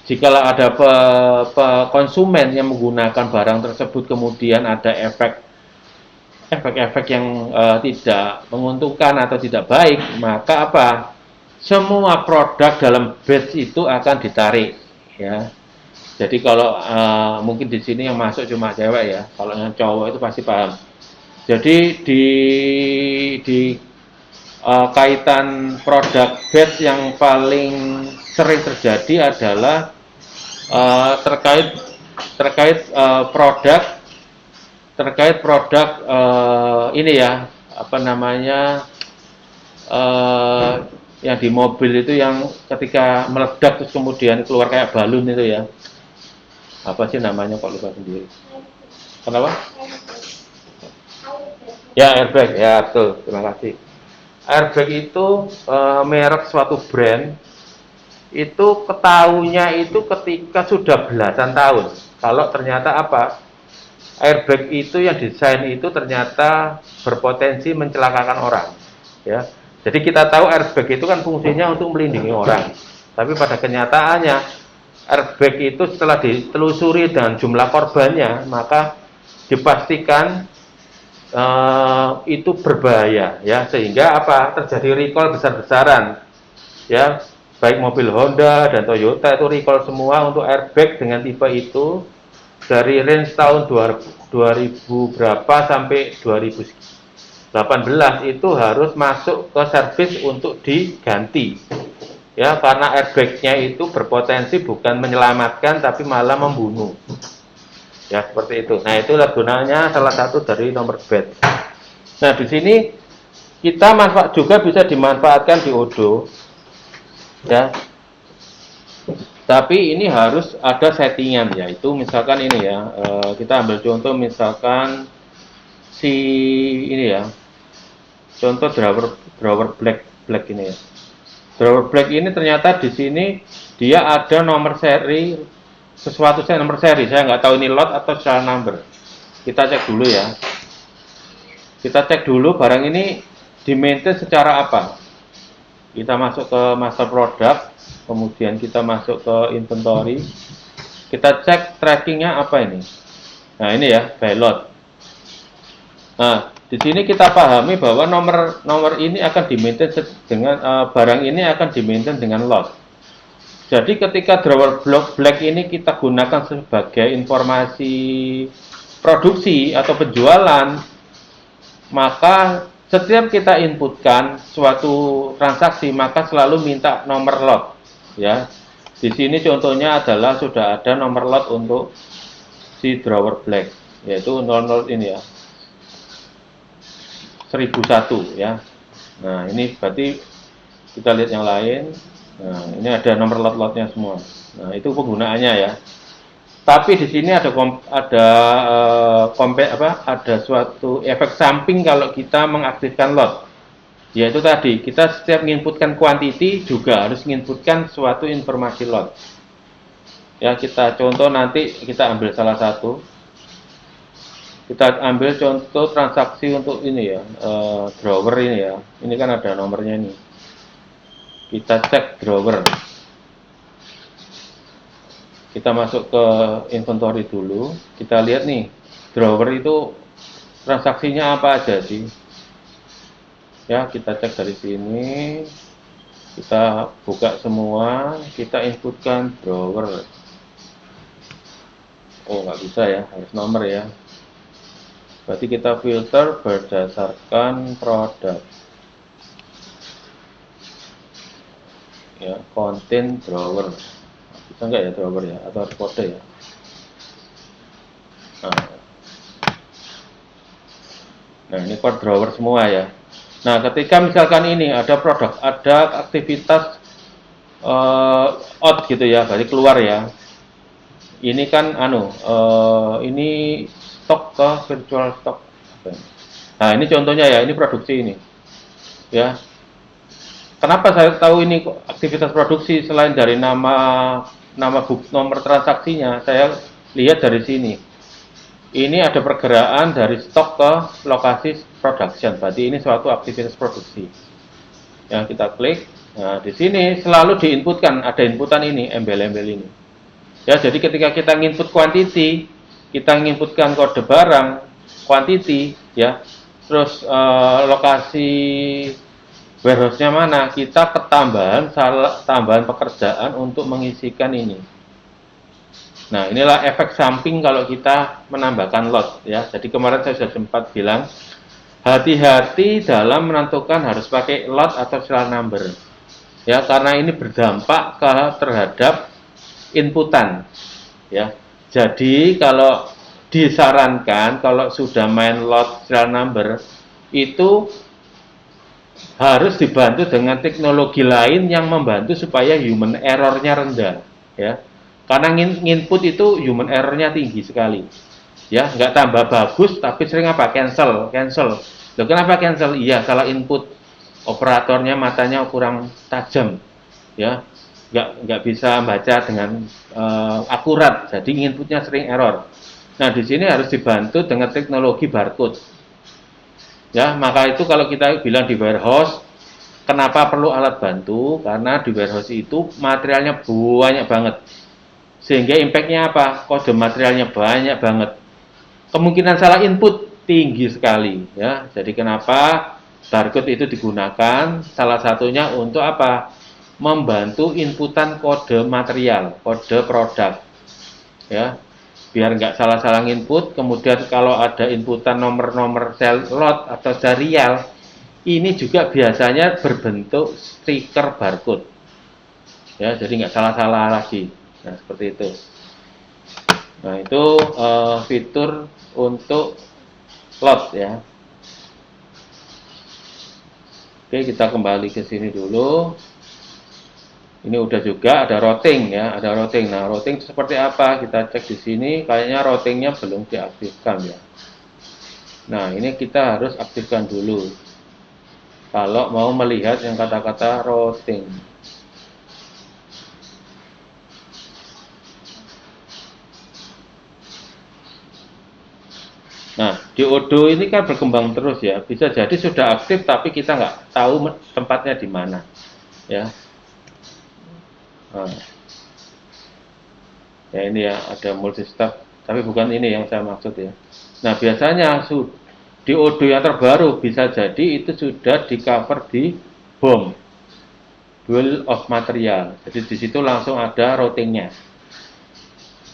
jikalau ada konsumen yang menggunakan barang tersebut kemudian ada efek-efek yang tidak menguntungkan atau tidak baik, maka apa? Semua produk dalam batch itu akan ditarik, ya. Jadi kalau mungkin di sini yang masuk cuma cewek ya, kalau yang cowok itu pasti paham. Jadi di kaitan produk batch yang paling sering terjadi adalah terkait terkait produk ini ya, apa namanya, yang di mobil itu yang ketika meledak terus kemudian keluar kayak balon itu ya, apa sih namanya, kok lupa sendiri. Kenapa? Ya, airbag, ya betul, terima kasih. Airbag itu merek suatu brand, itu ketahuinya itu ketika sudah belasan tahun. Kalau ternyata apa, airbag itu yang desain itu ternyata berpotensi mencelakakan orang, ya. Jadi kita tahu airbag itu kan fungsinya untuk melindungi orang, tapi pada kenyataannya airbag itu setelah ditelusuri dan jumlah korbannya, maka dipastikan itu berbahaya, ya, sehingga apa, terjadi recall besar-besaran, ya, baik mobil Honda dan Toyota itu recall semua untuk airbag dengan tipe itu dari range tahun 2000 berapa sampai 2018 itu harus masuk ke servis untuk diganti, ya, karena airbagnya itu berpotensi bukan menyelamatkan tapi malah membunuh, ya, seperti itu. Nah, itulah gunanya salah satu dari nomor batch. Nah, di sini kita juga bisa dimanfaatkan di Odoo, ya. Tapi ini harus ada settingan, yaitu misalkan ini ya, kita ambil contoh misalkan si ini ya, contoh drawer black ini ya. Drawer black ini ternyata di sini dia ada nomor seri, sesuatu saya nomor seri, saya nggak tahu ini lot atau serial number. Kita cek dulu ya. Kita cek dulu barang ini di maintain secara apa. Kita masuk ke master product, kemudian kita masuk ke inventory, kita cek trackingnya apa ini. Nah, ini ya, by lot. Nah, di sini kita pahami bahwa nomor ini akan di-maintain dengan barang ini akan di-maintain dengan lot. Jadi ketika drawer black ini kita gunakan sebagai informasi produksi atau penjualan, maka setiap kita inputkan suatu transaksi maka selalu minta nomor lot, ya. Di sini contohnya adalah sudah ada nomor lot untuk si drawer black, yaitu 00 ini ya, 1001 ya. Nah, ini berarti kita lihat yang lain. Nah, ini ada nomor lot-lotnya semua. Nah, itu penggunaannya ya. Tapi di sini ada ada suatu efek samping kalau kita mengaktifkan lot. Yaitu tadi, kita setiap menginputkan quantity juga harus menginputkan suatu informasi lot. Ya, kita contoh nanti kita ambil salah satu. Kita ambil contoh transaksi untuk ini ya, drawer ini ya. Ini kan ada nomornya ini. Kita cek drawer. Kita masuk ke inventory dulu, kita lihat nih, drawer itu transaksinya apa aja sih. Ya, kita cek dari sini, kita buka semua, kita inputkan drawer. Oh, nggak bisa ya, harus nomor ya. Berarti kita filter berdasarkan produk. Ya, contain drawer. Bisa enggak ya drawer ya, atau harus kode ya. Nah, ini code drawer semua ya. Nah, ketika misalkan ini ada produk, ada aktivitas out gitu ya, berarti keluar ya. Ini kan ini stok ke virtual stock. Nah, ini contohnya ya, ini produksi ini. Ya. Kenapa saya tahu ini aktivitas produksi selain dari nomor transaksinya? Saya lihat dari sini. Ini ada pergerakan dari stok ke lokasi production. Berarti ini suatu aktivitas produksi. Yang kita klik. Nah, di sini selalu diinputkan, ada inputan ini, embel-embel ini. Ya, jadi ketika kita input quantity, kita menginputkan kode barang, quantity, ya, terus lokasi warehouse-nya mana, kita tambahan pekerjaan untuk mengisikan ini. Nah, inilah efek samping kalau kita menambahkan lot, ya. Jadi kemarin saya sudah sempat bilang, hati-hati dalam menentukan harus pakai lot atau serial number, ya, karena ini berdampak terhadap inputan, ya. Jadi kalau disarankan kalau sudah main lot serial number itu harus dibantu dengan teknologi lain yang membantu supaya human error-nya rendah, ya. Karena input itu human error-nya tinggi sekali, ya. Nggak tambah bagus tapi sering apa, cancel. Loh, kenapa cancel? Iya, salah input, operatornya matanya kurang tajam, ya, nggak bisa baca dengan akurat, jadi inputnya sering error. Nah, di sini harus dibantu dengan teknologi barcode, ya. Maka itu kalau kita bilang di warehouse, kenapa perlu alat bantu? Karena di warehouse itu materialnya banyak banget, sehingga impact-nya apa? Kode materialnya banyak banget, kemungkinan salah input tinggi sekali, ya. Jadi kenapa barcode itu digunakan? Salah satunya untuk apa? Membantu inputan kode material, kode produk, ya, biar nggak salah-salah input. Kemudian kalau ada inputan nomor-nomor lot atau serial, ini juga biasanya berbentuk stiker barcode, ya, jadi nggak salah-salah lagi. Nah, seperti itu. Nah, itu fitur untuk lot, ya. Oke, kita kembali ke sini dulu. Ini udah juga ada routing, ya, ada routing. Nah, routing seperti apa? Kita cek di sini, kayaknya routingnya belum diaktifkan, ya. Nah, ini kita harus aktifkan dulu kalau mau melihat yang kata-kata routing. Nah, diodo ini kan berkembang terus, ya. Bisa jadi sudah aktif tapi kita nggak tahu tempatnya di mana, ya. Nah, ya, ini ya, ada multi-step, tapi bukan ini yang saya maksud, ya. Nah, biasanya diodo yang terbaru bisa jadi itu sudah di cover di BOM, Bill of Material. Jadi di situ langsung ada routingnya.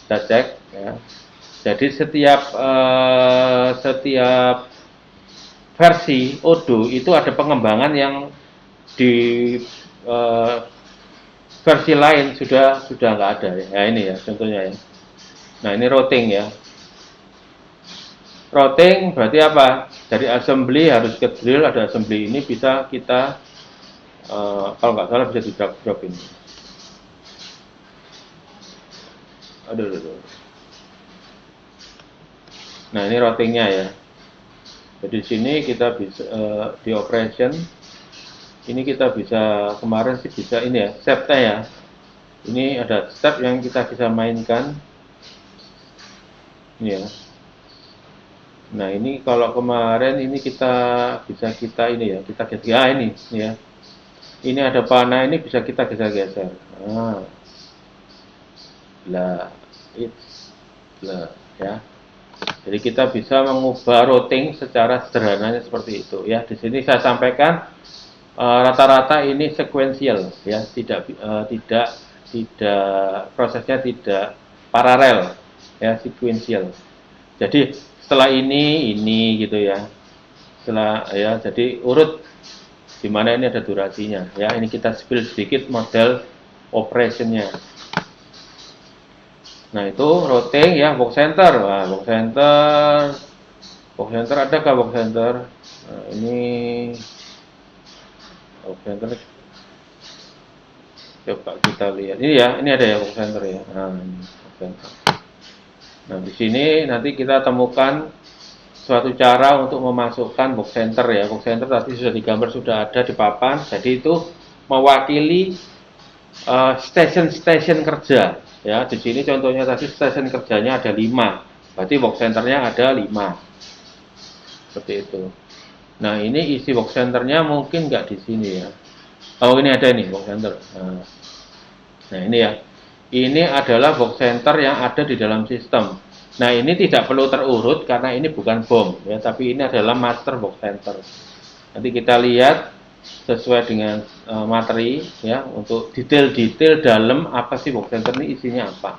Kita cek, ya. Jadi setiap versi Odoo itu ada pengembangan yang di versi lain sudah nggak ada, ya. Ya, ini ya contohnya, ya. Nah, ini routing, ya. Routing berarti apa? Dari assembly harus ke drill, ada assembly ini bisa kita kalau nggak salah bisa di drop ini. Aduh. Nah, ini routingnya, ya. Jadi di sini kita bisa di operation ini kita bisa, kemarin sih bisa ini, ya, step-nya, ya. Ini ada step yang kita bisa mainkan. Ini, ya. Nah, ini kalau kemarin ini kita bisa ini, ya, kita geser. Ya, ini, ya. Ini ada panah, ini bisa kita geser-geser. Nah, ya. Jadi kita bisa mengubah routing secara sederhananya seperti itu, ya. Di sini saya sampaikan rata-rata ini sekuensial, ya, tidak prosesnya tidak paralel, ya, sekuensial. Jadi setelah ini gitu, ya. Setelah, ya, jadi urut di mana ini ada durasinya, ya. Ini kita spill sedikit model operationnya. Nah, itu routing, ya. Box center, wah, box center ada nggak box center? Nah, ini box center, coba kita lihat. Ini, ya, ini ada, ya, box center, ya. Nah, ini box center. Nah, di sini nanti kita temukan suatu cara untuk memasukkan box center, ya. Box center tadi sudah digambar, sudah ada di papan. Jadi itu mewakili stasiun-stasiun kerja. Ya, di sini contohnya tadi stasiun kerjanya ada 5, berarti work centernya ada 5, seperti itu. Nah, ini isi work centernya mungkin nggak di sini ya. Oh, ini ada nih work center. Nah, ini ya. Ini adalah box center yang ada di dalam sistem. Nah, ini tidak perlu terurut karena ini bukan BOM ya, tapi ini adalah master box center. Nanti kita lihat sesuai dengan materi ya, untuk detail-detail dalam apa sih box center ini, isinya apa.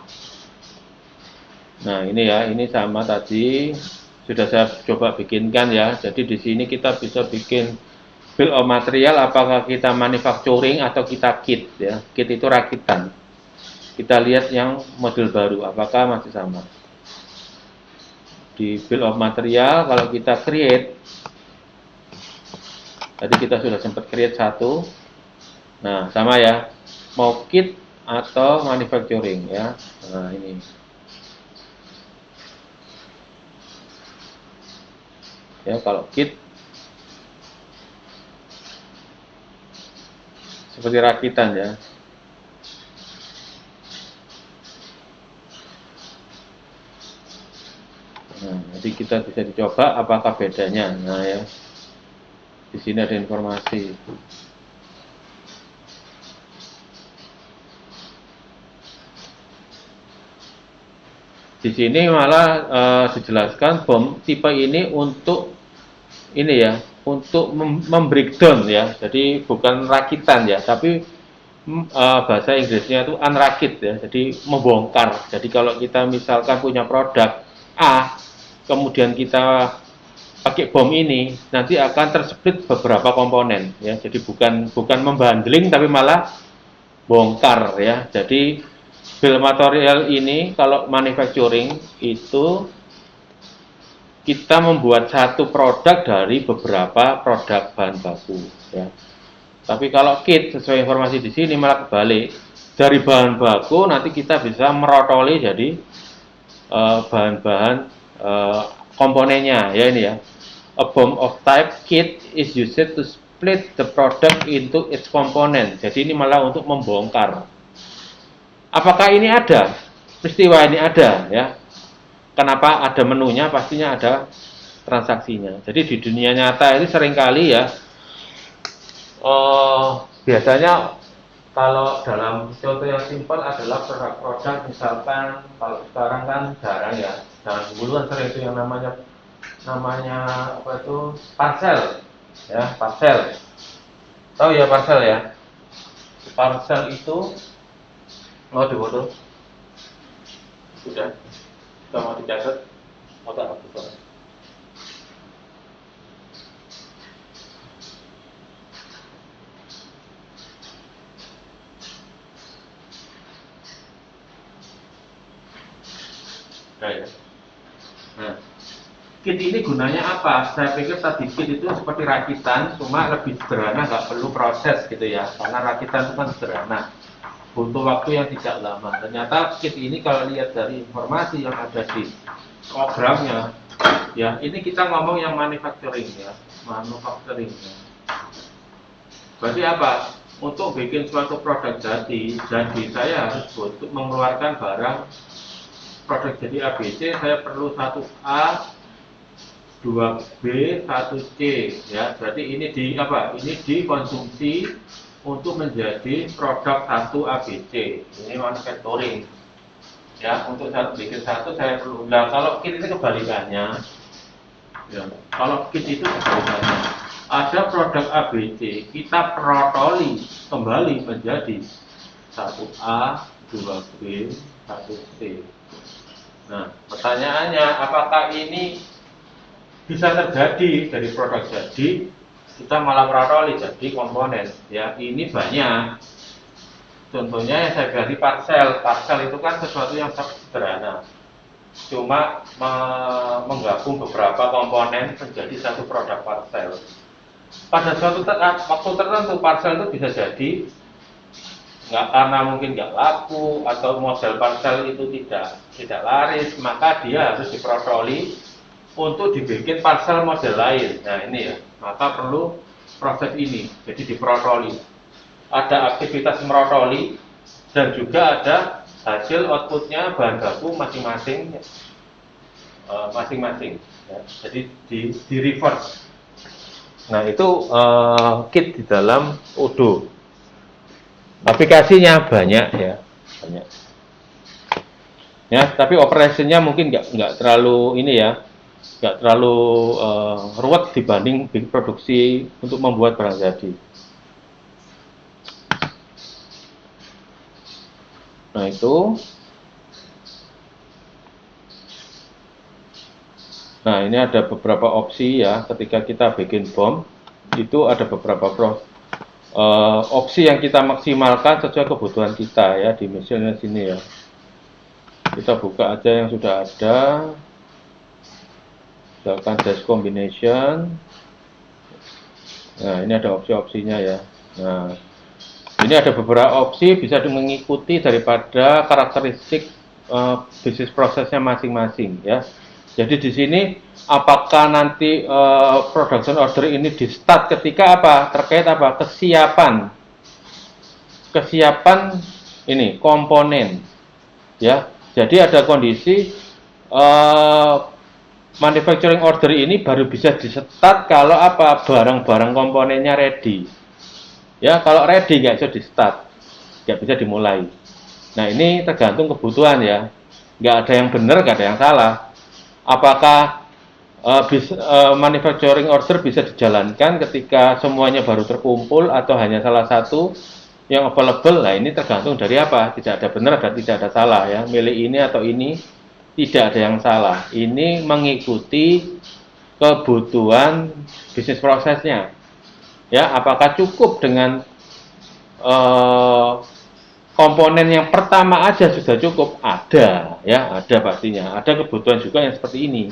Nah, ini ya, ini sama tadi sudah saya coba bikinkan ya. Jadi di sini kita bisa bikin bill of material, apakah kita manufacturing atau kita kit ya. Kit itu rakitan. Kita lihat yang model baru, apakah masih sama. Di bill of material, kalau kita create, tadi kita sudah sempat create satu. Nah, sama ya, mau kit atau manufacturing ya. Nah, ini. Ya, kalau kit seperti rakitan ya. Nah, jadi kita bisa dicoba apakah bedanya. Nah ya, di sini ada informasi. Di sini malah dijelaskan BOM tipe ini untuk ini ya, untuk membreakdown ya. Jadi bukan rakitan ya, tapi bahasa Inggrisnya itu unrakit ya. Jadi membongkar. Jadi kalau kita misalkan punya produk A, kemudian kita pakai BOM ini, nanti akan tersplit beberapa komponen ya. Jadi bukan membandling tapi malah bongkar ya. Jadi bill material ini kalau manufacturing itu kita membuat satu produk dari beberapa produk bahan baku ya. Tapi kalau kit sesuai informasi di sini malah kebalik. Dari bahan baku nanti kita bisa merotoli jadi bahan-bahan komponennya ya, ini ya. A BOM of type kit is used to split the product into its component. Jadi ini malah untuk membongkar. Apakah ini ada? Peristiwa ini ada ya. Kenapa ada menunya? Pastinya ada transaksinya. Jadi di dunia nyata ini seringkali ya, biasanya kalau dalam contoh yang simpel adalah produk-produk, misalkan kalau sekarang kan jarang ya, dan dulu kan sering itu yang namanya apa itu, parcel ya, parcel. Tahu ya parcel ya? Parcel itu mau difoto? Sudah. Kita mau dicatat? Mau tak aku tulis? Nah, kit ini gunanya apa? Saya pikir tadi kit itu seperti rakitan, cuma lebih sederhana, nggak perlu proses gitu ya. Karena rakitan itu kan sederhana, butuh waktu yang tidak lama. Ternyata kit ini kalau lihat dari informasi yang ada di programnya, ya ini kita ngomong yang manufacturing ya, manufacturing. Ya. Berarti apa? Untuk bikin suatu produk jadi saya harus butuh mengeluarkan barang produk jadi ABC, saya perlu 1A, 2B, 1C ya. Berarti ini di apa? Ini dikonsumsi untuk menjadi produk 1 ABC. Ini manufacturing. Ya, untuk bikin satu saya perlu. Nah, kalau kit itu kebalikannya. Ya, kalau kit itu kebalikannya. Ada produk ABC, kita protoli kembali menjadi 1A, 2B, 1C. Nah, pertanyaannya, apakah ini bisa terjadi dari produk jadi kita malah protoli jadi komponen? Ya, ini banyak. Contohnya yang saya beri parcel. Parcel itu kan sesuatu yang sederhana. Cuma menggabung beberapa komponen menjadi satu produk parcel. Pada suatu waktu tertentu parcel itu bisa jadi nggak, karena mungkin nggak laku atau model parcel itu tidak laris, maka dia harus diprotoli untuk dibikin parcel model lain. Nah ini ya, maka perlu proses ini, jadi diprotoli. ada aktivitas merotoli, dan juga ada hasil outputnya bahan baku masing-masing, ya. Jadi di reverse. Nah itu kit di dalam Odoo. Aplikasinya banyak ya, banyak. Ya, tapi operasinya mungkin nggak terlalu ini ya, nggak terlalu ruwet dibanding produksi untuk membuat barang jadi. Nah itu. Nah ini ada beberapa opsi ya, ketika kita bikin bom, itu ada beberapa opsi yang kita maksimalkan sesuai kebutuhan kita ya, di misalnya sini ya. Kita buka aja yang sudah ada, misalkan dash combination. Nah ini ada opsi-opsinya ya. Nah ini ada beberapa opsi, bisa mengikuti daripada karakteristik bisnis prosesnya masing-masing ya. Jadi di sini apakah nanti production order ini di start ketika apa? Terkait apa? Kesiapan ini komponen ya. Jadi ada kondisi manufacturing order ini baru bisa di start kalau apa? Barang-barang komponennya ready. Ya, kalau ready nggak bisa di start, nggak bisa dimulai. Nah ini tergantung kebutuhan ya. Nggak ada yang benar, nggak ada yang salah. Apakah manufacturing order bisa dijalankan ketika semuanya baru terkumpul atau hanya salah satu yang available? Nah ini tergantung dari apa, tidak ada benar dan tidak ada salah ya, milih ini atau ini tidak ada yang salah, ini mengikuti kebutuhan bisnis prosesnya ya. Apakah cukup dengan komponen yang pertama aja sudah cukup? Ada ya, ada pastinya, ada kebutuhan juga yang seperti ini,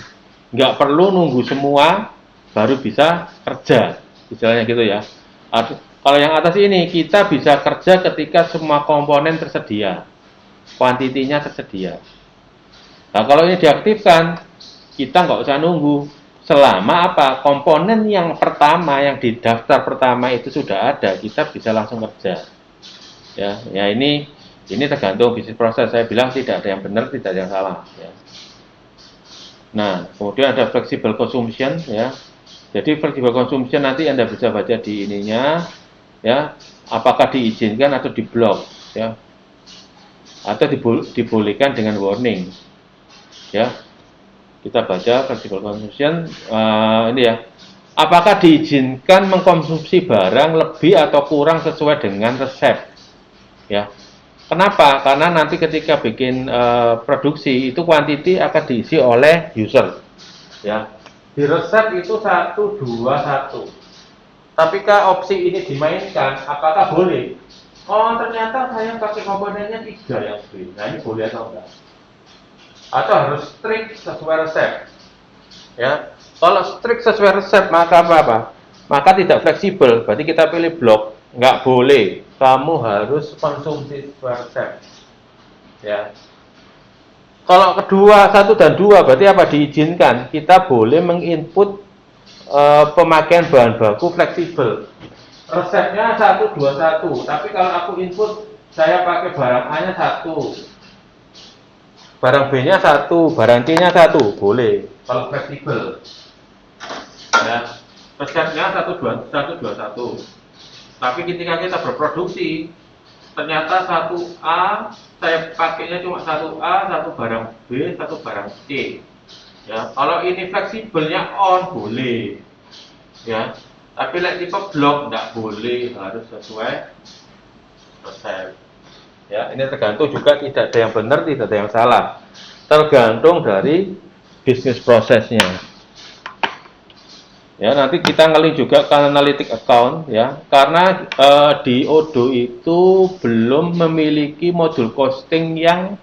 nggak perlu nunggu semua baru bisa kerja, istilahnya gitu ya. Kalau yang atas ini kita bisa kerja ketika semua komponen tersedia, kuantitinya tersedia. Nah kalau ini diaktifkan, kita nggak usah nunggu. Selama apa? Komponen yang pertama, yang di daftar pertama itu sudah ada, kita bisa langsung kerja. Ya ini tergantung bisnis proses. Saya bilang tidak ada yang benar, tidak ada yang salah. Ya. Nah kemudian ada flexible consumption ya. Jadi flexible consumption nanti Anda bisa baca di ininya. Ya, apakah diizinkan atau diblok ya, atau dibolehkan dengan warning ya. Kita baca flexible consumption ini ya, apakah diizinkan mengkonsumsi barang lebih atau kurang sesuai dengan resep ya. Kenapa? Karena nanti ketika bikin produksi itu kuantiti akan diisi oleh user ya. Di resep itu 1, 2, 1. Tapi kalau opsi ini dimainkan, apakah boleh? Oh ternyata saya pakai komponennya 3 yang B. Nah ini boleh atau enggak? Atau harus strict sesuai resep? Ya, kalau strict sesuai resep maka apa? Maka tidak fleksibel. Berarti kita pilih blok. Nggak boleh. Kamu harus konsumsi sesuai resep. Ya. Kalau kedua 1 dan 2 berarti apa? Diizinkan. Kita boleh menginput pemakaian bahan baku fleksibel. Resepnya 1, 2, 1. Tapi kalau aku input saya pakai barang A nya 1, barang B nya 1, barang C nya 1, boleh kalau fleksibel ya. Resepnya 1, 2, 1. Tapi ketika kita berproduksi ternyata 1A saya pakainya cuma 1A, 1 barang B, 1 barang C ya. Kalau ini fleksibelnya on boleh ya, tapi tipe blok enggak boleh, harus sesuai resep ya. Ini tergantung juga, tidak ada yang benar, tidak ada yang salah, tergantung dari bisnis prosesnya ya. Nanti kita ngelink juga ke analytic account ya, karena di Odoo itu belum memiliki modul costing yang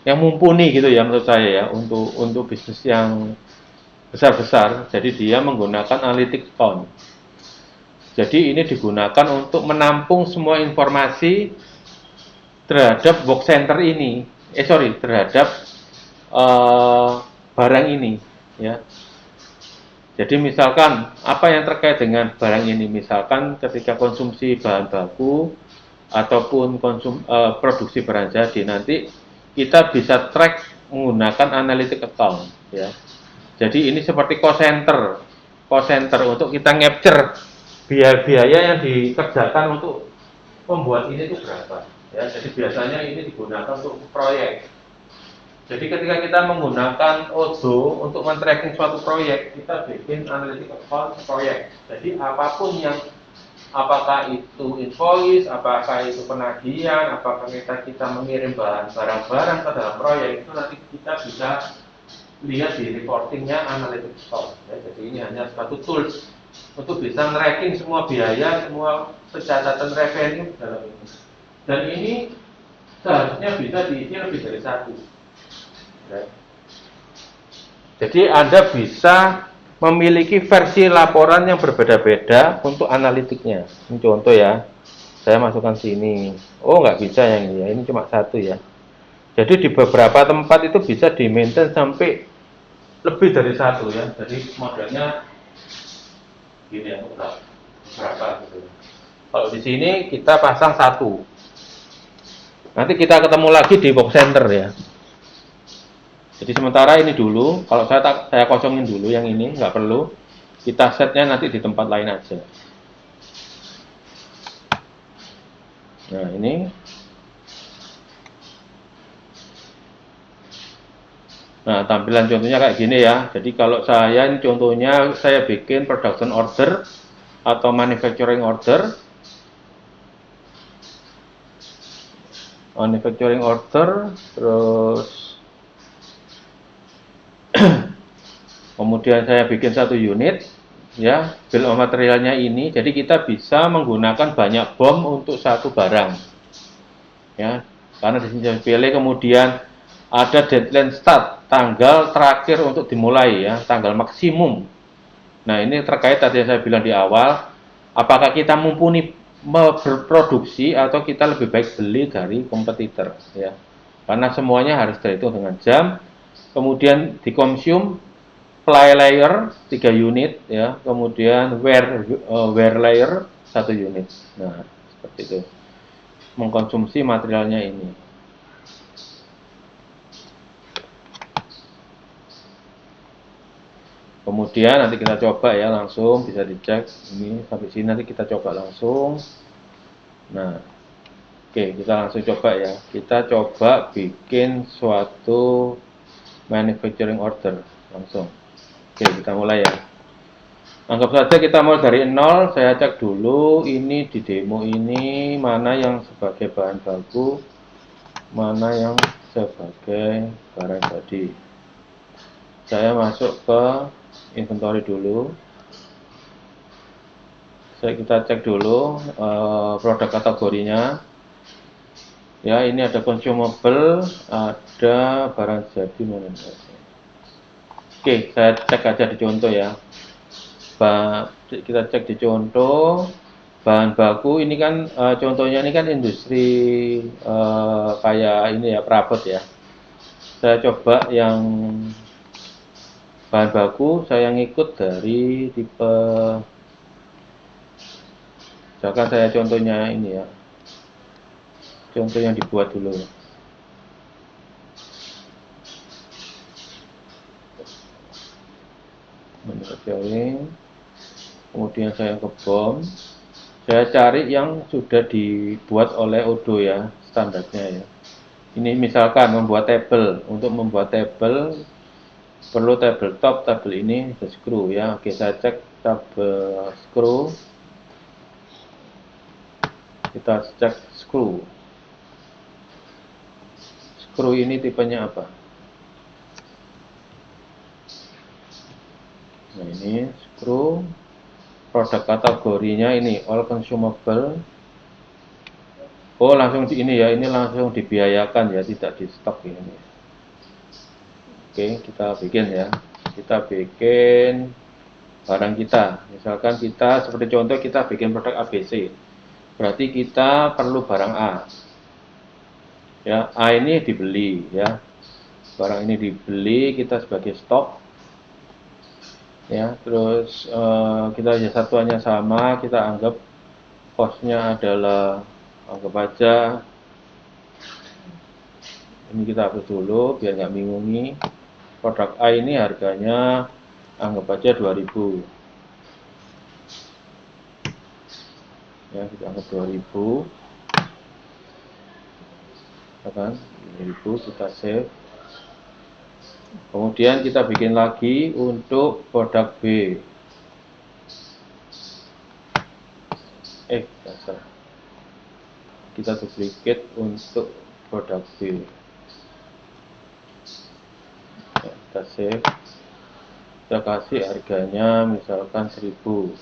mumpuni gitu ya menurut saya ya, untuk bisnis yang besar-besar. Jadi dia menggunakan analytic account. Jadi ini digunakan untuk menampung semua informasi terhadap box center ini. Terhadap barang ini ya. Jadi misalkan apa yang terkait dengan barang ini, misalkan ketika konsumsi bahan baku ataupun produksi barang jadi, nanti kita bisa track menggunakan analytic account ya. Jadi ini seperti cost center untuk kita capture biaya-biaya yang dikerjakan untuk membuat ini itu berapa ya. Jadi biasanya ini digunakan untuk proyek. Jadi ketika kita menggunakan Odoo untuk men-tracking suatu proyek, kita bikin analytic account proyek. Jadi apapun yang, apakah itu invoice, apakah itu penagihan, apakah kita mengirim barang-barang ke dalam proyek, itu nanti kita bisa lihat di reportingnya analytic account. Ya, jadi ini hanya suatu tools untuk bisa tracking semua biaya, semua pencatatan revenue dalam ini. Dan ini seharusnya bisa diisi lebih dari satu. Jadi Anda bisa memiliki versi laporan yang berbeda-beda untuk analitiknya. Ini contoh ya, saya masukkan sini. Oh, nggak bisa yang ini ya, ini cuma satu ya. Jadi di beberapa tempat itu bisa di-maintain sampai lebih dari satu ya. Jadi modelnya gini ya, berapa gitu. Kalau di sini kita pasang satu. Nanti kita ketemu lagi di box center ya. Jadi sementara ini dulu, kalau saya kosongin dulu yang ini, nggak perlu. Kita setnya nanti di tempat lain aja. Nah ini. Nah tampilan contohnya kayak gini ya. Jadi kalau saya ini contohnya saya bikin production order atau manufacturing order. Manufacturing order, terus kemudian saya bikin satu unit ya, bill of materialnya ini. Jadi kita bisa menggunakan banyak BOM untuk satu barang ya, karena di sini pilih, kemudian ada deadline start, tanggal terakhir untuk dimulai ya, tanggal maksimum. Nah ini terkait tadi yang saya bilang di awal, apakah kita mumpuni berproduksi atau kita lebih baik beli dari kompetitor ya, karena semuanya harus terhitung dengan jam. Kemudian dikonsum fly layer 3 unit ya, kemudian wear layer 1 unit. Nah, seperti itu. Mengkonsumsi materialnya ini. Kemudian nanti kita coba ya, langsung bisa dicek ini sampai sini, nanti kita coba langsung. Nah, oke, kita langsung coba ya. Kita coba bikin suatu manufacturing order langsung. Oke, kita mulai ya. Anggap saja kita mulai dari 0, saya cek dulu ini di demo ini mana yang sebagai bahan baku, mana yang sebagai barang jadi. Saya masuk ke inventory dulu. Kita cek dulu produk kategorinya. Ya, ini ada consumable, ada barang jadi, mana. Oke, saya cek aja di contoh ya. Kita cek di contoh bahan baku ini kan contohnya ini kan industri kayak ini ya, perabot ya. Saya coba yang bahan baku, saya ngikut dari tipe, misalkan saya contohnya ini ya, contoh yang dibuat dulu. Manufacturing, kemudian saya ke BOM, saya cari yang sudah dibuat oleh Odoo ya, standarnya ya. Ini misalkan membuat table, untuk membuat table perlu table top, table ini the screw ya. Oke, saya cek table screw, kita cek screw ini tipenya apa. Nah ini screw, produk kategorinya ini all consumable. Oh langsung di ini ya, ini langsung dibiayakan ya, tidak di stok ya ini. Oke, kita bikin ya, kita bikin barang kita. Misalkan kita seperti contoh kita bikin produk ABC, berarti kita perlu barang A ya, A ini dibeli ya, barang ini dibeli, kita sebagai stok. ya. Terus kita ya satuannya sama, kita anggap costnya adalah, anggap aja ini kita hapus dulu biar nggak bingungi. Produk A ini harganya anggap aja 2000, ya kita anggap 2000, ya kan, 2000 kita save. Kemudian kita bikin lagi untuk produk B. Dasar. Kita duplicate untuk produk B. Ya, kita save. Kita kasih harganya misalkan 1000.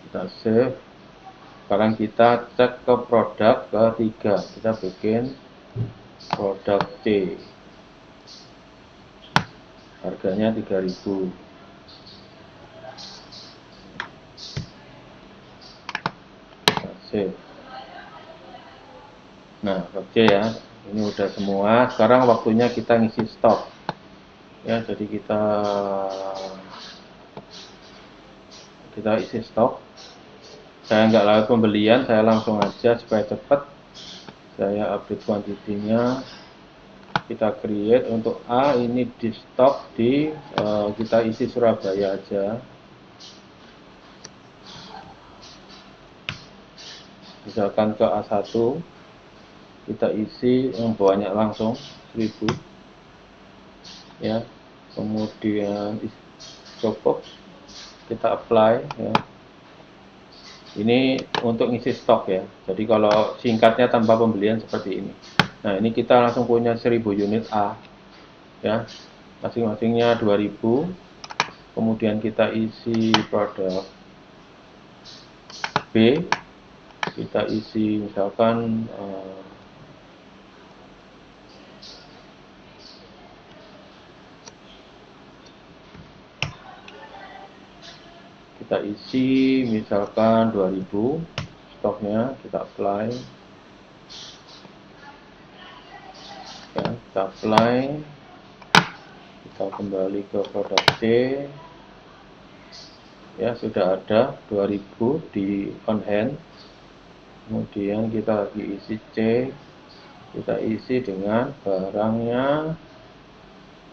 Kita save. Sekarang kita cek ke produk ketiga. Kita bikin produk C. Harganya 3000. Kita save. Nah, oke ya. Ini udah semua. Sekarang waktunya kita ngisi stok. Ya, jadi kita isi stok. Saya nggak lewat pembelian, saya langsung aja supaya cepat. Saya update kuantitinya. Kita create untuk A ini di stok di kita isi Surabaya aja. Misalkan ke A1 kita isi yang banyak langsung 1000, ya. Kemudian cukup, kita apply, ya. Ini untuk ngisi stok ya. Jadi kalau singkatnya tanpa pembelian seperti ini. Nah, ini kita langsung punya 1000 unit A, ya. Masing-masingnya 2000. Kemudian kita isi produk B. Kita isi misalkan kita isi misalkan 2000 stoknya, kita apply, ya, kita apply, kita kembali ke produk C, ya sudah ada 2000 di on hand. Kemudian kita lagi isi C, kita isi dengan barangnya,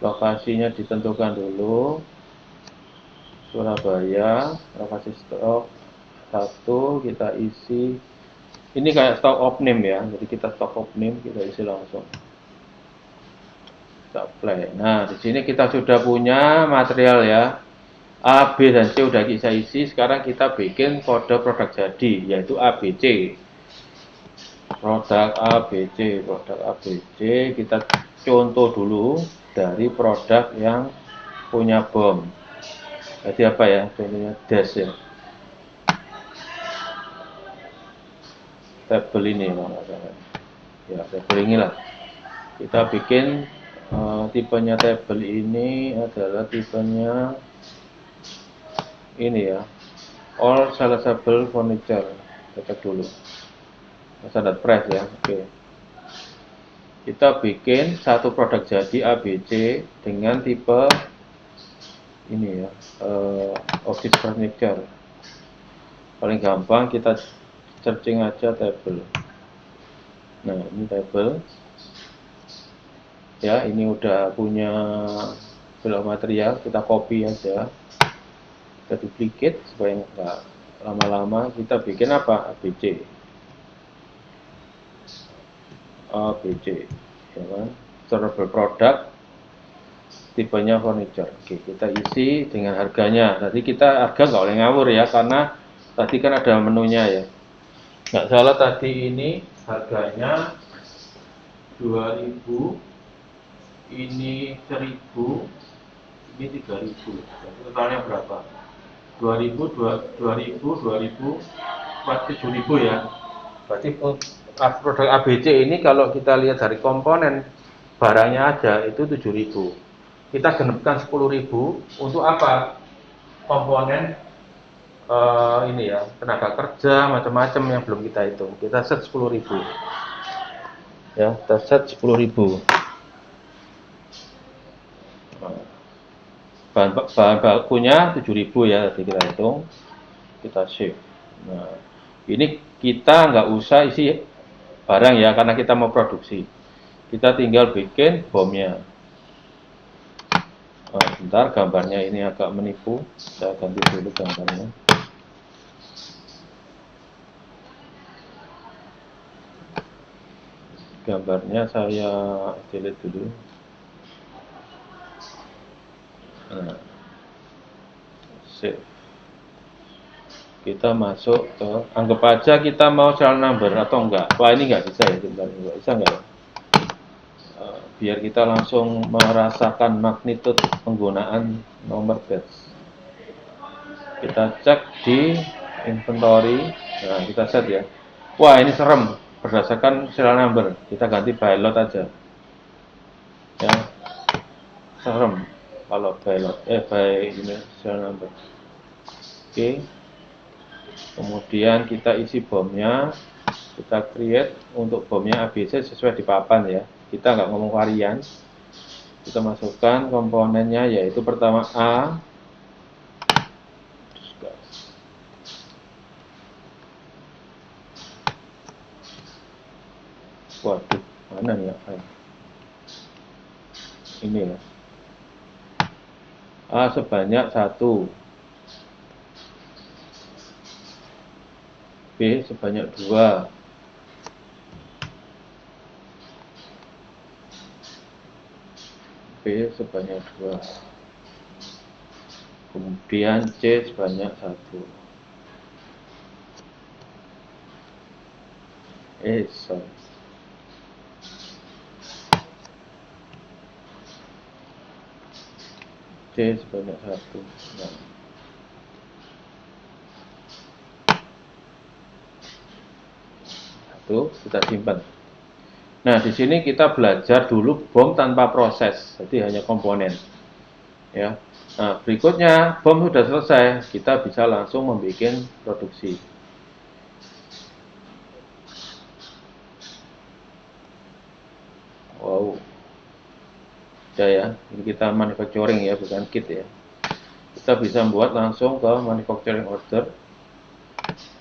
lokasinya ditentukan dulu, Surabaya, lokasi stok 1, kita isi, ini kayak stok off-name ya, jadi kita stok off-name, kita isi langsung, kita apply. Nah, di sini kita sudah punya material ya, A, B, dan C udah kita isi. Sekarang kita bikin kode produk jadi, yaitu ABC. Produk ABC, produk ABC, kita contoh dulu dari produk yang punya BOM. Jadi apa ya, contohnya dash ya. Tabel ini ya, tabel ini lah. Kita bikin tipenya tabel ini adalah tipenya ini ya, all sellable furniture. Kita cek dulu standar price ya. Oke. Kita bikin satu produk jadi ABC dengan tipe ini ya, office furniture. Paling gampang kita searching aja tabel. Nah, ini tabel. Ya, ini udah punya bill of material, kita copy aja. Kita duplicate supaya nggak lama-lama. Kita bikin apa? ABC. ABC, ya kan? Storable product, tipenya furniture. Oke, kita isi dengan harganya. Tadi kita harga nggak boleh ngawur ya, karena tadi kan ada menunya ya. Nggak salah tadi ini harganya 2000, ini 1000, ini 3000. Jadi totalnya berapa? 2000, 2000, 7000 ya. Berarti produk ABC ini kalau kita lihat dari komponen barangnya aja itu 7000. Kita genepkan 10.000 untuk apa? Komponen ini ya, tenaga kerja macam-macam yang belum kita hitung. Kita set 10.000. ya, kita set 10.000. Bahan bakunya 7.000 ya, tadi kita hitung, kita save. Nah, ini kita nggak usah isi barang ya, karena kita mau produksi. Kita tinggal bikin bomnya. Bentar, gambarnya ini agak menipu, saya ganti dulu gambarnya. Gambarnya saya delete dulu. Nah, save. Kita masuk ke, anggap aja kita mau serial number atau enggak. Wah, ini enggak bisa ya, bentar, enggak bisa enggak ya? Biar kita langsung merasakan magnitude penggunaan nomor batch. Kita cek di inventory. Nah, kita set ya. Wah, ini serem berdasarkan serial number. Kita ganti by lot aja. Ya. Serem kalau by lot, by ini serial number. Oke. Kemudian kita isi bomnya, kita create untuk bomnya ABC sesuai di papan ya. Kita nggak ngomong varian. Kita masukkan komponennya, yaitu pertama A. Waduh, mana nih ya? Ini ya. A sebanyak 1. B sebanyak 2. B sebanyak 2. Kemudian C sebanyak 1. Sorry. C sebanyak 1. Nah. Itu kita simpan. Nah, di sini kita belajar dulu bom tanpa proses, jadi hanya komponen. Ya. Nah, berikutnya bom sudah selesai, kita bisa langsung membuat produksi. Wow. Ya, ini kita manufacturing ya, bukan kit ya. Kita bisa buat langsung ke manufacturing order.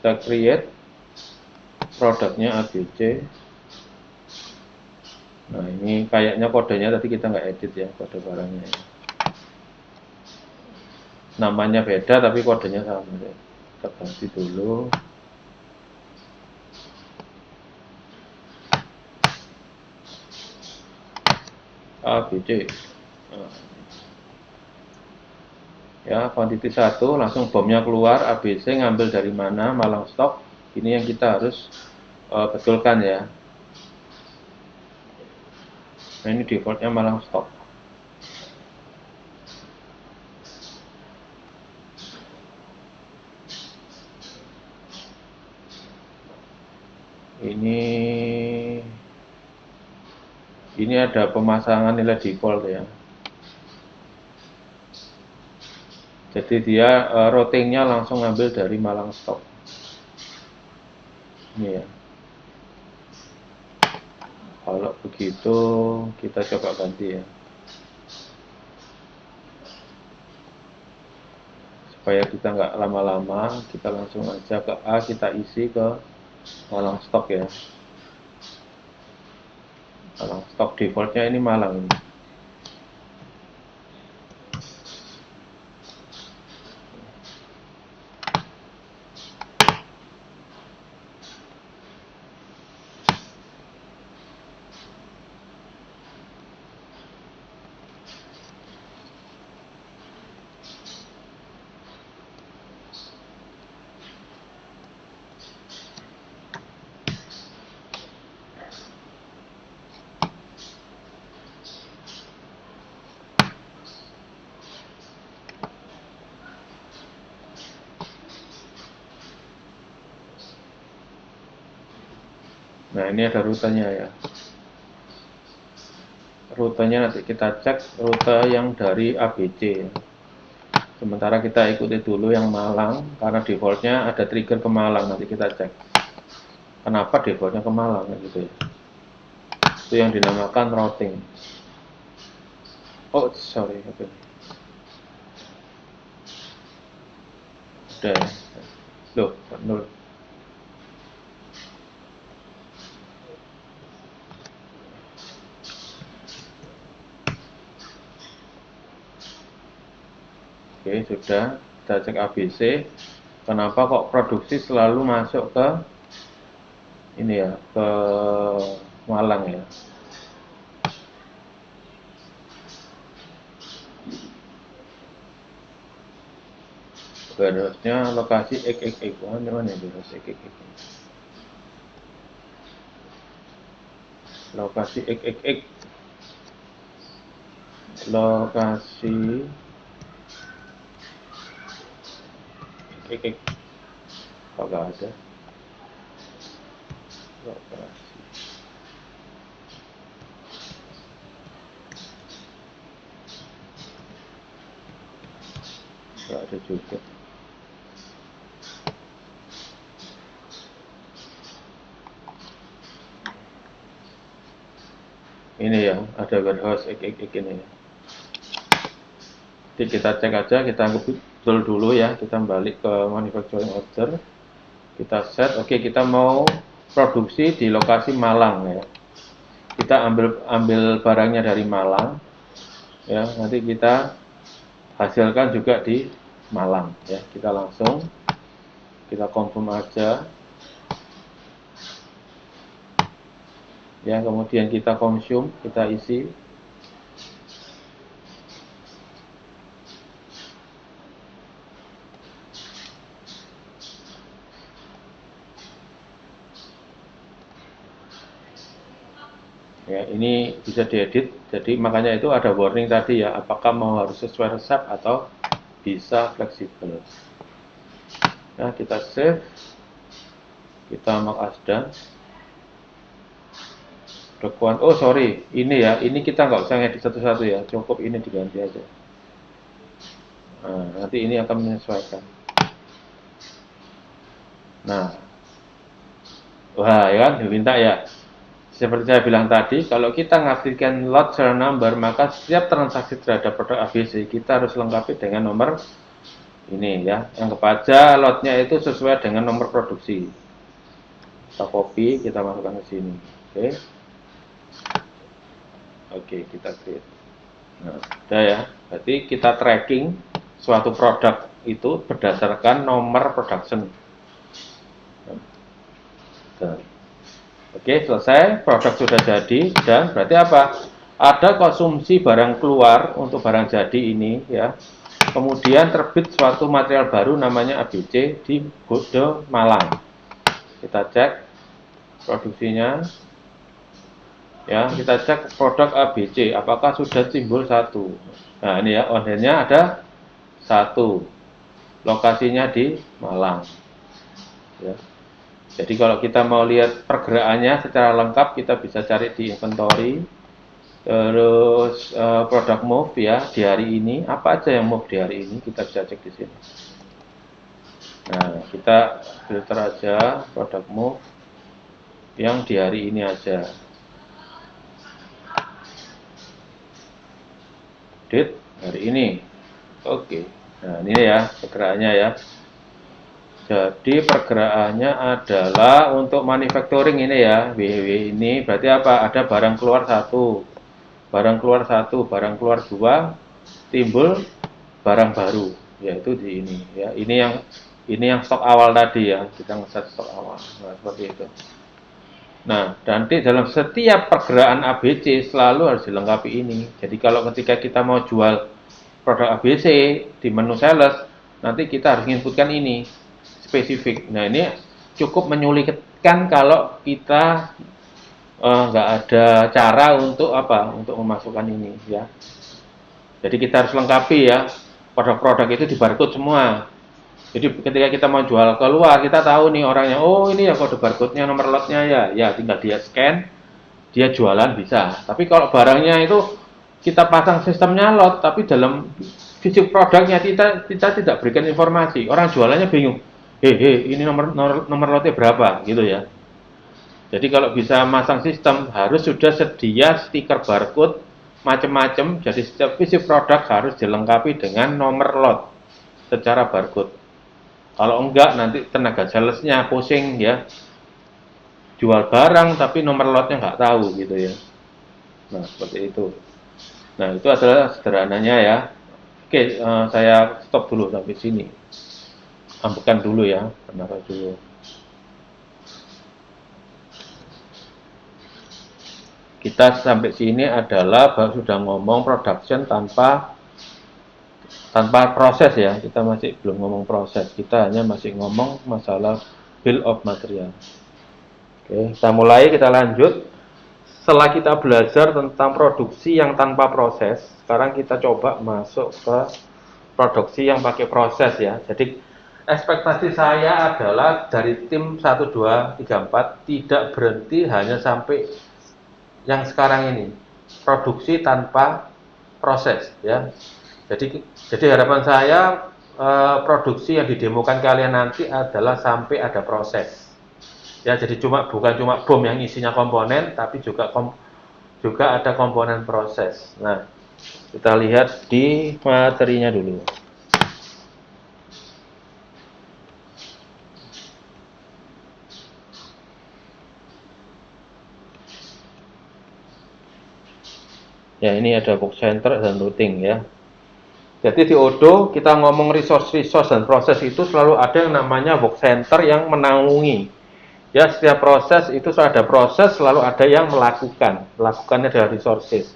Kita create produknya ABC. Nah, ini kayaknya kodenya tadi kita nggak edit ya, kode barangnya ya. Namanya beda tapi kodenya sama ya. Kita ganti dulu. ABC. Nah. Ya, quantity 1 langsung bomnya keluar, ABC ngambil dari mana, Malang stok. Ini yang kita harus betulkan ya. Nah, ini defaultnya Malang stok. Ini ada pemasangan nilai default ya. Jadi dia routingnya langsung ngambil dari Malang stok. Ini ya. Kalau begitu kita coba ganti ya. Supaya kita nggak lama-lama, kita langsung aja ke A, kita isi ke Malang stok ya. Malang stok defaultnya ini Malang ini. Nah, ini ada rutenya ya. Rutenya nanti kita cek rute yang dari ABC. Sementara kita ikuti dulu yang Malang, karena defaultnya ada trigger ke Malang. Nanti kita cek kenapa defaultnya ke Malang gitu ya. Itu yang dinamakan routing. Oh, sorry, oke. Udah ya. Loh, 0. Oke, sudah. Kita cek ABC. Kenapa kok produksi selalu masuk ke ini ya, ke Malang ya? Harusnya lokasi XXX. Mana itu XXX? Lokasi XXX. Lokasi XXX. Kok nggak ada? Lokasi. Nggak ada juga. Ini ya, ada warehouse XXX ini ya. Jadi kita cek aja, kita betul dulu ya, kita balik ke manufacturing order, kita set, oke, kita mau produksi di lokasi Malang ya. Kita ambil barangnya dari Malang ya, nanti kita hasilkan juga di Malang ya. Kita langsung kita confirm aja ya, kemudian kita consume, kita isi. Ya, ini bisa diedit, jadi makanya itu ada warning tadi ya, apakah mau harus sesuai resep atau bisa fleksibel. Nah, kita save, kita mark as done. Oh sorry, ini ya, ini kita nggak usah ngedit satu-satu ya, cukup ini diganti aja. Nah, nanti ini akan menyesuaikan. Nah, wah ya kan, diminta ya. Seperti saya bilang tadi, kalau kita ngasihkan lot serial number, maka setiap transaksi terhadap produk ABC kita harus lengkapi dengan nomor ini ya. Yang aja lotnya itu sesuai dengan nomor produksi. Kita copy, kita masukkan ke sini. Oke. Oke, kita create. Nah, sudah ya. Berarti kita tracking suatu produk itu berdasarkan nomor production. Nah. Oke, selesai, produk sudah jadi, dan berarti apa? Ada konsumsi barang keluar untuk barang jadi ini ya. Kemudian terbit suatu material baru namanya ABC di Bodo Malang. Kita cek produksinya. Ya, kita cek produk ABC apakah sudah simbol 1. Nah, ini ya, ordernya ada 1. Lokasinya di Malang. Ya. Jadi kalau kita mau lihat pergerakannya secara lengkap, kita bisa cari di inventory, terus product move ya di hari ini, apa aja yang move di hari ini kita bisa cek di sini. Nah, kita filter aja product move yang di hari ini aja. Date hari ini, oke. Nah ini ya pergerakannya ya. Jadi pergerakannya adalah untuk manufacturing ini ya, WW ini berarti apa? Ada barang keluar 1, barang keluar 1, barang keluar 2, timbul barang baru, yaitu di ini ya. Ini yang stok awal tadi ya, kita ngeset stok awal. Nah, seperti itu. Nah, nanti dalam setiap pergerakan ABC selalu harus dilengkapi ini. Jadi kalau ketika kita mau jual produk ABC di menu sales, nanti kita harus inputkan ini spesifik. Nah, ini cukup menyulitkan kalau kita nggak ada cara untuk apa? Untuk memasukkan ini ya. Jadi kita harus lengkapi ya. Produk-produk itu di barcode semua. Jadi ketika kita mau jual keluar, kita tahu nih orangnya, oh ini ya kode barcode-nya, nomor lotnya ya tinggal dia scan, dia jualan bisa. Tapi kalau barangnya itu kita pasang sistemnya lot, tapi dalam fisik produknya kita tidak berikan informasi, orang jualannya bingung. Ini nomor lotnya berapa gitu ya. Jadi kalau bisa masang sistem harus sudah sedia stiker barcode macam-macam. Jadi setiap isi produk harus dilengkapi dengan nomor lot secara barcode. Kalau enggak nanti tenaga salesnya pusing ya, jual barang tapi nomor lotnya nggak tahu gitu ya. Nah seperti itu. Nah itu adalah sederhananya ya. Oke, saya stop dulu sampai sini. Ambilkan dulu ya, benar dulu. Kita sampai sini adalah baru sudah ngomong production tanpa proses ya. Kita masih belum ngomong proses. Kita hanya masih ngomong masalah bill of material. Oke, kita mulai, kita lanjut. Setelah kita belajar tentang produksi yang tanpa proses, sekarang kita coba masuk ke produksi yang pakai proses ya. Jadi ekspektasi saya adalah dari tim 1, 2, 3, 4 tidak berhenti hanya sampai yang sekarang ini, produksi tanpa proses ya. Jadi harapan saya produksi yang didemokan kalian nanti adalah sampai ada proses. Ya, jadi bukan cuma bom yang isinya komponen, tapi juga ada komponen proses. Nah, kita lihat di materinya dulu. Ya, ini ada box center dan routing ya. Jadi di Odoo kita ngomong resource dan proses itu selalu ada yang namanya box center yang menanggungi. Ya, setiap proses itu ada proses, selalu ada yang melakukan. Melakukannya adalah resources.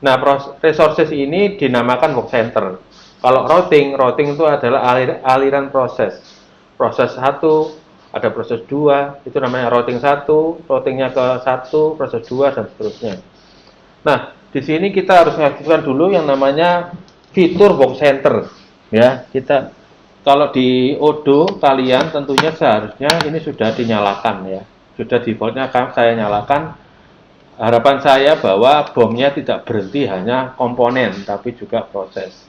Nah, resources ini dinamakan box center. Kalau routing itu adalah aliran proses. Proses 1, ada proses 2, itu namanya routing 1, routingnya ke 1, proses 2, dan seterusnya. Nah, di sini kita harus mengaktifkan dulu yang namanya fitur box center. Ya, kalau di Odoo kalian tentunya seharusnya ini sudah dinyalakan ya. Sudah defaultnya saya nyalakan. Harapan saya bahwa bomnya tidak berhenti hanya komponen tapi juga proses.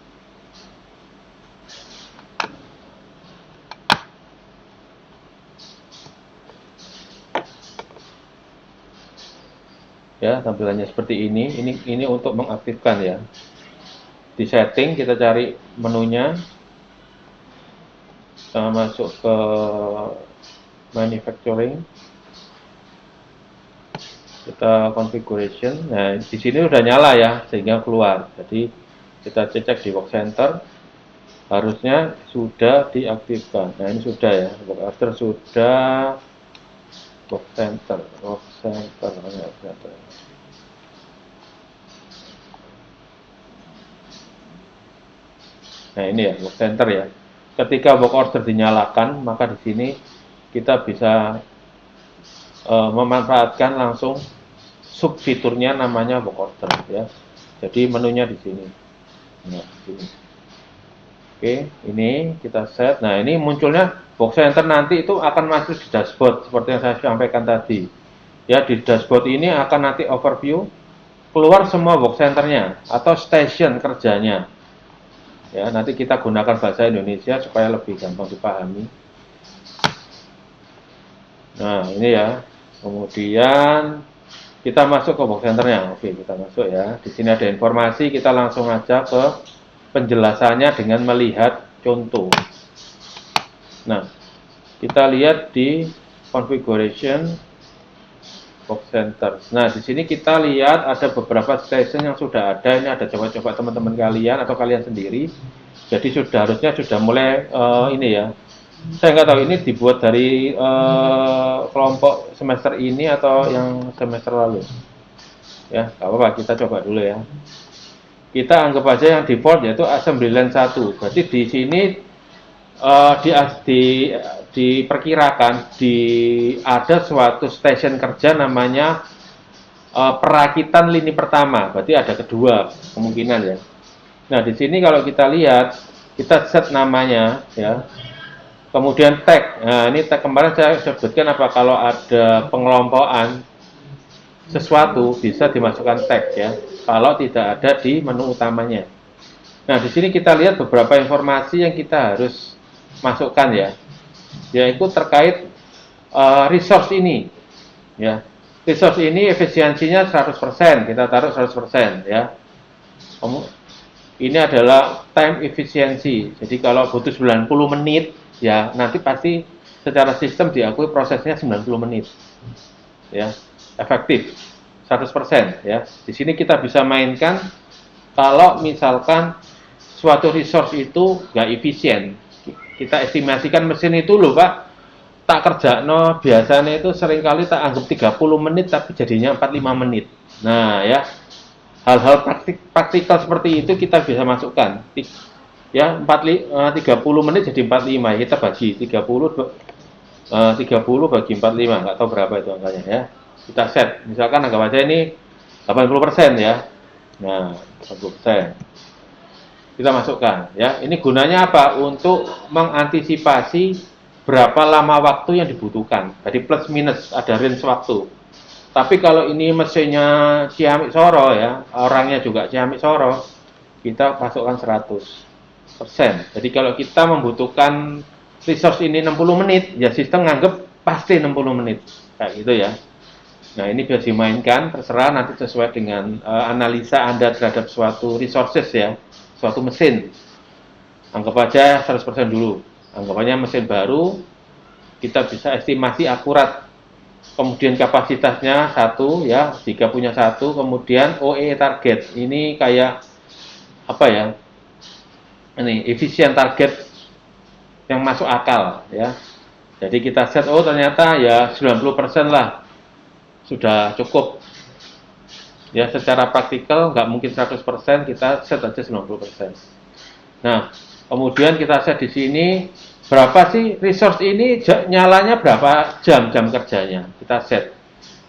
Ya, tampilannya seperti ini. Ini untuk mengaktifkan ya. Di setting kita cari menunya. Kita masuk ke manufacturing, kita configuration. Nah, di sini sudah nyala ya, sehingga keluar. Jadi kita cek di box center, harusnya sudah diaktifkan. Nah, ini sudah ya, box center sudah, box center. Nah, ini ya box center ya. Ketika box order dinyalakan, maka di sini kita bisa memanfaatkan langsung sub fiturnya namanya box order ya. Jadi menunya di sini. Nah, di sini. Oke, ini kita set. Nah, ini munculnya box center nanti itu akan masuk di dashboard seperti yang saya sampaikan tadi. Ya, di dashboard ini akan nanti overview keluar semua box centernya atau station kerjanya. Ya, nanti kita gunakan bahasa Indonesia supaya lebih gampang dipahami. Nah, ini ya. Kemudian kita masuk ke box centernya. Oke, kita masuk ya. Di sini ada informasi, kita langsung aja ke penjelasannya dengan melihat contoh. Nah, kita lihat di configuration box center. Nah, di sini kita lihat ada beberapa station yang sudah ada. Ini ada coba-coba teman-teman kalian atau kalian sendiri. Jadi harusnya sudah mulai ini ya. Saya nggak tahu ini dibuat dari kelompok semester ini atau yang semester lalu. Ya, nggak apa-apa, kita coba dulu ya. Kita anggap aja yang default yaitu assembly line 1. Berarti di sini diperkirakan ada suatu station kerja namanya perakitan lini pertama, berarti ada kedua kemungkinan ya. Nah, di sini kalau kita lihat, kita set namanya ya. Kemudian tag. Nah, ini tag kemarin saya sebutkan apa, kalau ada pengelompokan sesuatu bisa dimasukkan tag ya. Kalau tidak ada di menu utamanya. Nah, di sini kita lihat beberapa informasi yang kita harus masukkan ya, yaitu terkait resource ini. ya. Resource ini efisiensinya 100%, kita taruh 100% ya. Ini adalah time efisiensi. Jadi kalau butuh 90 menit, ya nanti pasti secara sistem diakui prosesnya 90 menit. Ya, efektif 100% ya. Di sini kita bisa mainkan kalau misalkan suatu resource itu nggak efisien. Kita estimasikan mesin itu loh Pak, tak kerja no biasanya itu seringkali tak anggap 30 menit tapi jadinya 45 menit. Nah ya, hal-hal praktikal seperti itu kita bisa masukkan ya 30 menit jadi 45 ya, kita bagi 30 bagi 45 nggak tahu berapa itu angkanya ya, kita set misalkan anggap aja ini 80% ya. Nah 80% kita masukkan ya. Ini gunanya apa? Untuk mengantisipasi berapa lama waktu yang dibutuhkan. Jadi plus minus ada range waktu. Tapi kalau ini mesinnya Ciamik Soro ya, orangnya juga Ciamik Soro, kita masukkan 100%. Jadi kalau kita membutuhkan resource ini 60 menit, ya sistem nganggep pasti 60 menit. Kayak gitu ya. Nah, ini bisa dimainkan, terserah nanti sesuai dengan analisa Anda terhadap suatu resources ya, suatu mesin. Anggap aja 100% dulu. Anggapannya mesin baru, kita bisa estimasi akurat. Kemudian kapasitasnya 1 ya, jika punya 1, kemudian OE target. Ini kayak apa ya? Ini efisien target yang masuk akal ya. Jadi kita set, oh ternyata ya 90% lah sudah cukup. Ya secara praktikal nggak mungkin 100%, kita set aja 90%. Nah, kemudian kita set di sini berapa sih resource ini nyalanya berapa jam kerjanya. Kita set.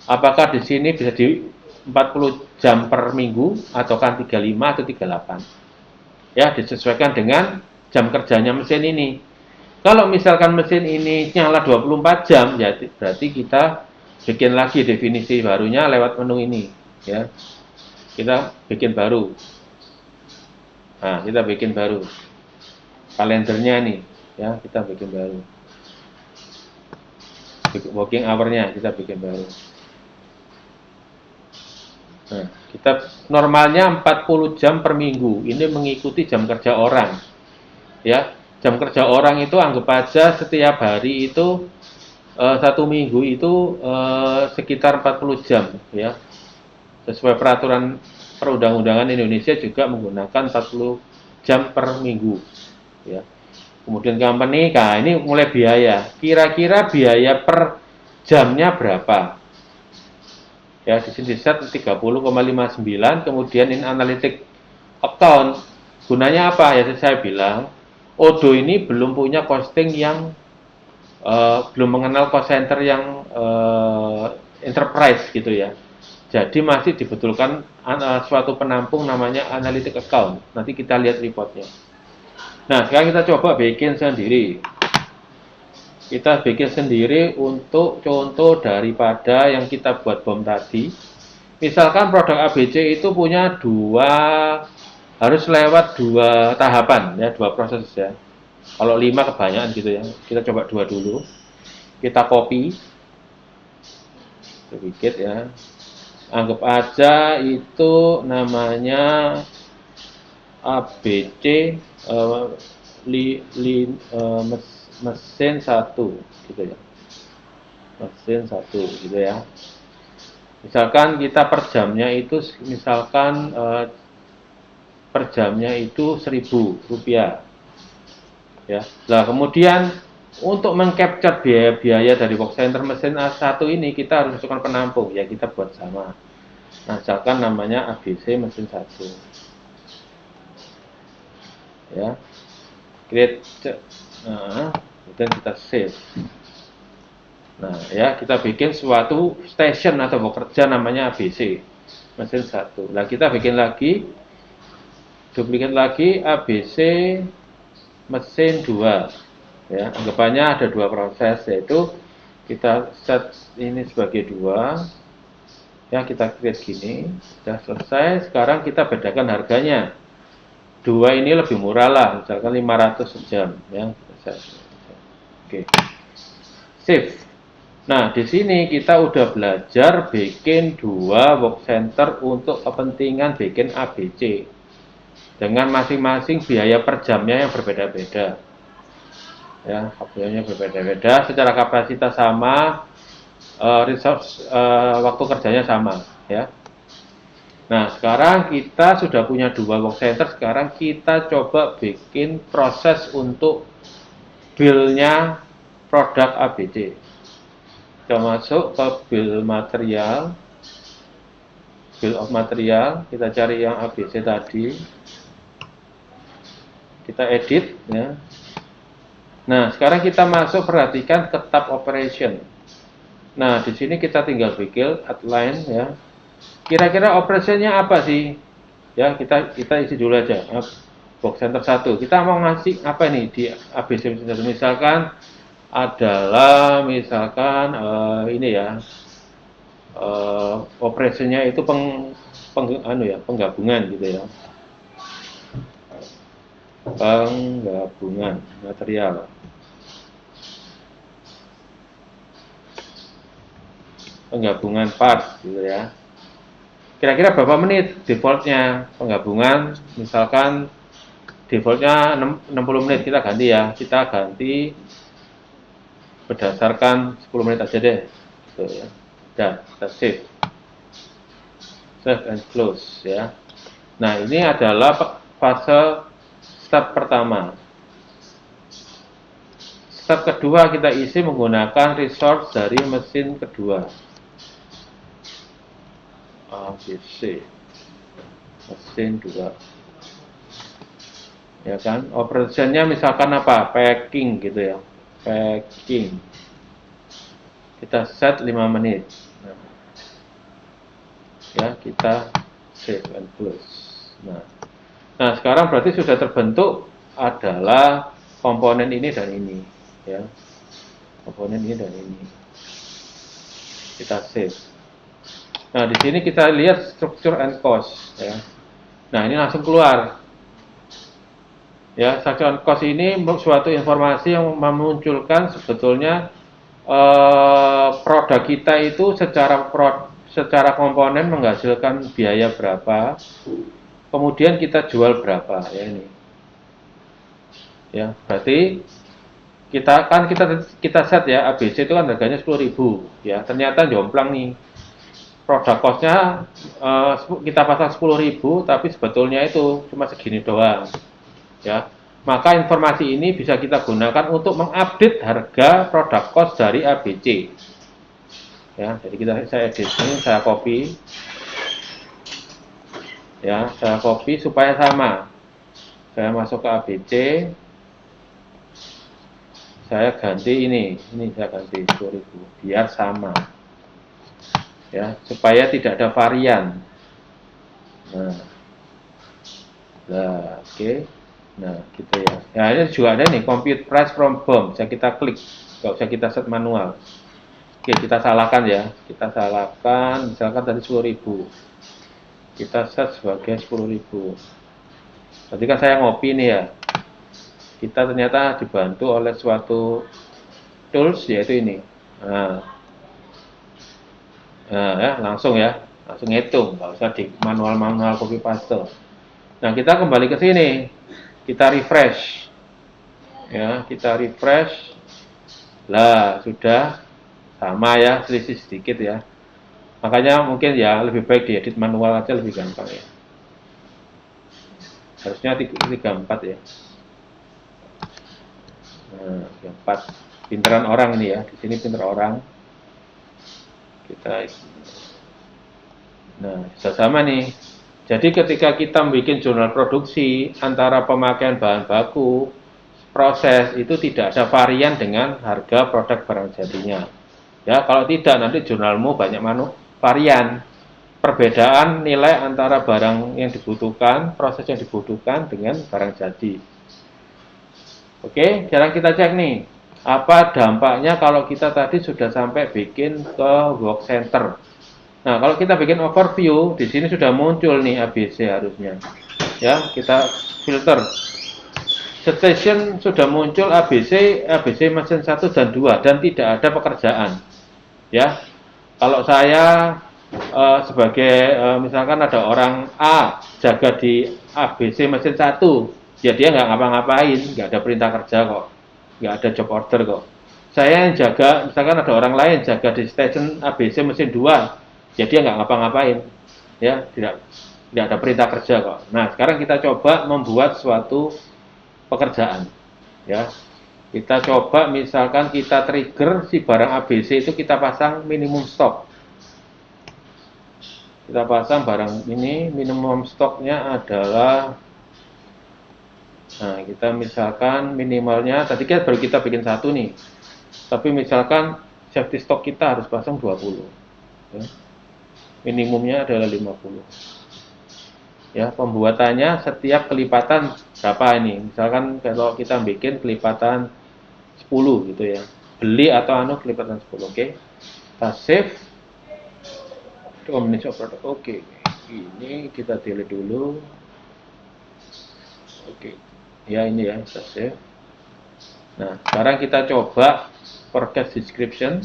Apakah di sini bisa di 40 jam per minggu atau kan 35 atau 38. Ya, disesuaikan dengan jam kerjanya mesin ini. Kalau misalkan mesin ini nyala 24 jam, ya berarti kita bikin lagi definisi barunya lewat menu ini, ya. Kita bikin baru. Nah, kita bikin baru. Kalendernya nih, ya, kita bikin baru. Working hour-nya kita bikin baru. Nah, kita normalnya 40 jam per minggu. Ini mengikuti jam kerja orang. Ya, jam kerja orang itu anggap aja setiap hari itu 1 minggu itu sekitar 40 jam ya. Sesuai peraturan perundang-undangan Indonesia juga menggunakan 40 jam per minggu ya. Kemudian company, nah ini mulai biaya. Kira-kira biaya per jamnya berapa? Ya, di sini set 30,59, kemudian ini analytic account. Gunanya apa? Ya saya bilang, Odoo ini belum punya costing yang belum mengenal cost center yang enterprise gitu ya. Jadi masih dibutuhkan suatu penampung namanya analytic account. Nanti kita lihat reportnya. Nah, sekarang kita coba bikin sendiri. Kita bikin sendiri untuk contoh daripada yang kita buat bom tadi. Misalkan produk ABC itu punya harus lewat 2 tahapan ya, 2 proses ya. Kalau 5 kebanyakan gitu ya. Kita coba 2 dulu. Kita copy sedikit ya. Anggap aja itu namanya ABC mesin 1 gitu ya. Mesin 1 gitu ya. Misalkan kita per jamnya itu misalkan per jamnya itu Rp1.000 ya. Nah, kemudian untuk mengcapture biaya-biaya dari work center mesin A1 ini kita harus masukkan penampung ya, kita buat sama. Nah, misalkan namanya ABC mesin 1. Ya. Create. Nah, kemudian kita save. Nah, ya, kita bikin suatu station atau bekerja namanya ABC mesin 1. Nah, kita bikin lagi, duplikat lagi ABC mesin 2. Ya, anggapannya ada 2 proses, yaitu kita set ini sebagai 2. Ya, kita create gini, sudah selesai. Sekarang kita bedakan harganya. 2 ini lebih murah lah, misalkan 500 sejam ya. Oke. Save. Nah, di sini kita udah belajar bikin dua work center untuk kepentingan bikin ABC dengan masing-masing biaya per jamnya yang berbeda-beda. Ya, biayanya berbeda-beda, secara kapasitas sama, resource waktu kerjanya sama, ya. Nah, sekarang kita sudah punya dua work center, sekarang kita coba bikin proses untuk build-nya produk ABC. Kita masuk ke bill of material, kita cari yang ABC tadi, kita edit, ya. Nah, sekarang kita masuk, perhatikan ke tab operation. Nah, di sini kita tinggal bikin outline, ya. Kira-kira operationnya apa sih? Ya, kita isi dulu aja. Box center 1. Kita mau ngasih apa nih di ABC misalkan adalah ini ya. Operationnya itu penggabungan gitu ya. Penggabungan material. Penggabungan part gitu ya. Kira-kira berapa menit defaultnya penggabungan? Misalkan defaultnya 60 menit, kita ganti ya. Kita ganti berdasarkan 10 menit aja deh. Gitu ya. Udah, kita save. Save and close ya. Nah, ini adalah fase step pertama. Step kedua kita isi menggunakan resource dari mesin kedua. ABC mesin 2, ya kan. Operationnya misalkan apa, packing gitu ya, packing, kita set 5 menit. Ya, kita save and close. Nah, sekarang berarti sudah terbentuk adalah komponen ini dan ini, ya, komponen ini dan ini. Kita save. Nah, di sini kita lihat structure and cost, ya. Nah, ini langsung keluar. Ya, structure and cost ini suatu informasi yang memunculkan sebetulnya produk kita itu secara komponen menghasilkan biaya berapa, kemudian kita jual berapa, ya ini. Ya, berarti kita set ya, ABC itu kan harganya 10.000, ya. Ternyata jomplang nih. Produk costnya kita pasang 10.000, tapi sebetulnya itu cuma segini doang, ya. Maka informasi ini bisa kita gunakan untuk mengupdate harga produk cost dari ABC, ya. Jadi saya edit ini, saya copy, ya, saya copy supaya sama. Saya masuk ke ABC, saya ganti ini saya ganti 10.000 biar sama. Ya, supaya tidak ada varian. Nah, oke. Nah, gitu ya. Nah, ini juga ada nih, compute price from BOM. Bisa kita klik, nggak usah kita set manual. Oke, kita salahkan ya. Kita salahkan, misalkan tadi 10.000. Kita set sebagai 10.000. Berarti kan saya ngopi nih ya. Kita ternyata dibantu oleh suatu tools, yaitu ini. Nah, ya, langsung ngitung, nggak usah di manual copy paste. Nah, kita kembali ke sini, kita refresh, ya, kita refresh, lah sudah sama ya, selisih sedikit ya. Makanya mungkin ya lebih baik diedit manual aja, lebih gampang ya. Harusnya 34 ya. Nah, 34. Pinteran orang ini ya, di sini pinter orang. Nah, bisa sama nih. Jadi ketika kita bikin jurnal produksi, antara pemakaian bahan baku, proses itu tidak ada varian dengan harga produk barang jadinya. Ya, kalau tidak nanti jurnalmu banyak varian. Perbedaan nilai antara barang yang dibutuhkan, proses yang dibutuhkan dengan barang jadi. Oke, sekarang kita cek nih. Apa dampaknya kalau kita tadi sudah sampai bikin ke work center. Nah, kalau kita bikin overview, di sini sudah muncul nih ABC harusnya. Ya, kita filter. Station sudah muncul ABC mesin 1 dan 2 dan tidak ada pekerjaan. Ya, kalau saya sebagai misalkan ada orang A jaga di ABC mesin 1, ya dia nggak ngapa-ngapain, nggak ada perintah kerja kok, nggak ada job order kok. Saya yang jaga, misalkan ada orang lain jaga di station ABC mesin 2, ya dia nggak ngapa-ngapain, ya tidak ada perintah kerja kok. Nah, sekarang kita coba membuat suatu pekerjaan, ya. Kita coba misalkan kita trigger si barang ABC itu kita pasang minimum stok. Kita pasang barang ini minimum stoknya adalah, nah kita misalkan minimalnya tadi kan baru kita bikin satu nih, tapi misalkan safety stock kita harus pasang 20, ya. Minimumnya adalah 50, ya. Pembuatannya setiap kelipatan berapa ini, misalkan kalau kita bikin kelipatan 10 gitu ya, beli atau kelipatan 10, oke. Kita save kombinasi operator, oke. Ini kita delete dulu, oke. Ya ini ya, kita save. Nah, sekarang kita coba forecast description.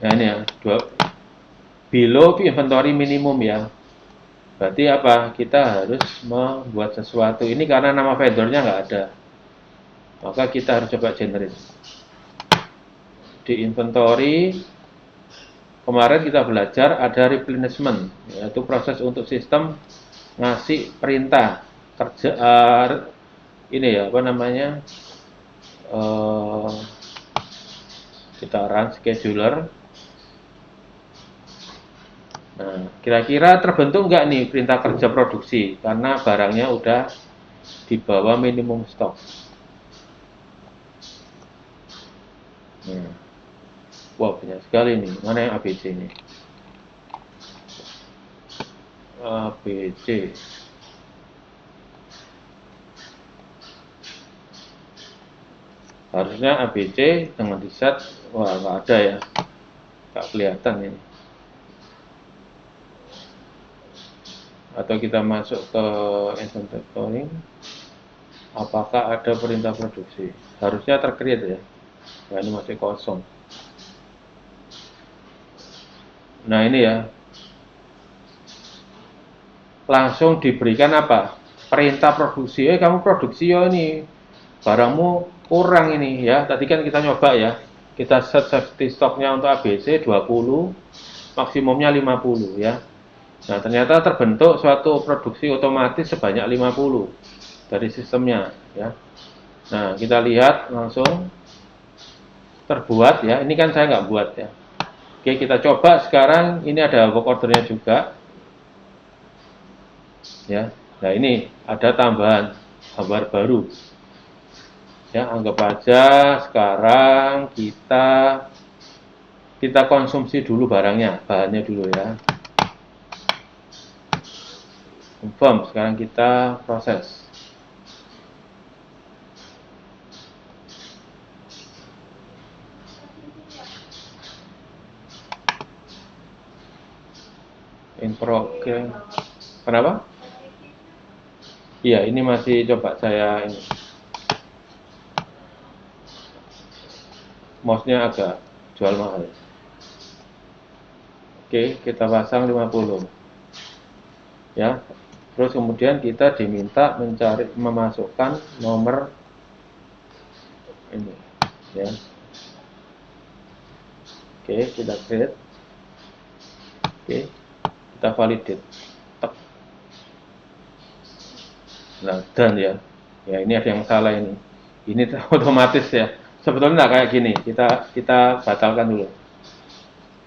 Nah ini ya, below inventory minimum ya. Berarti apa? Kita harus membuat sesuatu. Ini karena nama vendornya nggak ada, maka kita harus coba generate. Di inventory, kemarin kita belajar ada replenishment, yaitu proses untuk sistem ngasih perintah kerja, ini ya apa namanya, kita run scheduler. Nah, kira-kira terbentuk nggak nih perintah kerja produksi karena barangnya udah di bawah minimum stok. Nah, wah banyak sekali nih. Mana yang ABC ini? ABC. Harusnya ABC dengan di set, wah nggak ada ya, nggak kelihatan ini. Atau kita masuk ke inventory, apakah ada perintah produksi? Harusnya tercreate ya. Nah ini masih kosong. Nah ini ya, langsung diberikan apa? Perintah produksi. Kamu produksi ya ini, barangmu kurang ini ya. Tadi kan kita nyoba ya, kita set safety stocknya untuk ABC 20, maksimumnya 50 ya. Nah ternyata terbentuk suatu produksi otomatis sebanyak 50 dari sistemnya ya. Nah kita lihat langsung terbuat ya. Ini kan saya nggak buat ya. Oke, kita coba sekarang. Ini ada work ordernya juga ya. Nah ini ada tambahan gambar baru ya. Anggap aja sekarang kita konsumsi dulu barangnya, bahannya dulu ya. Confirm, sekarang kita proses. In progress. Kenapa? Iya, ini masih coba saya ini. Mouse-nya agak jual mahal. Oke, kita pasang 50. Ya. Terus kemudian kita diminta memasukkan nomor ini ya. Oke, kita create. Oke, kita validate. Tek. Nah, dan ya. Ya, ini ada yang salah ini. Ini otomatis ya. Sebetulnya nggak kayak gini. Kita batalkan dulu.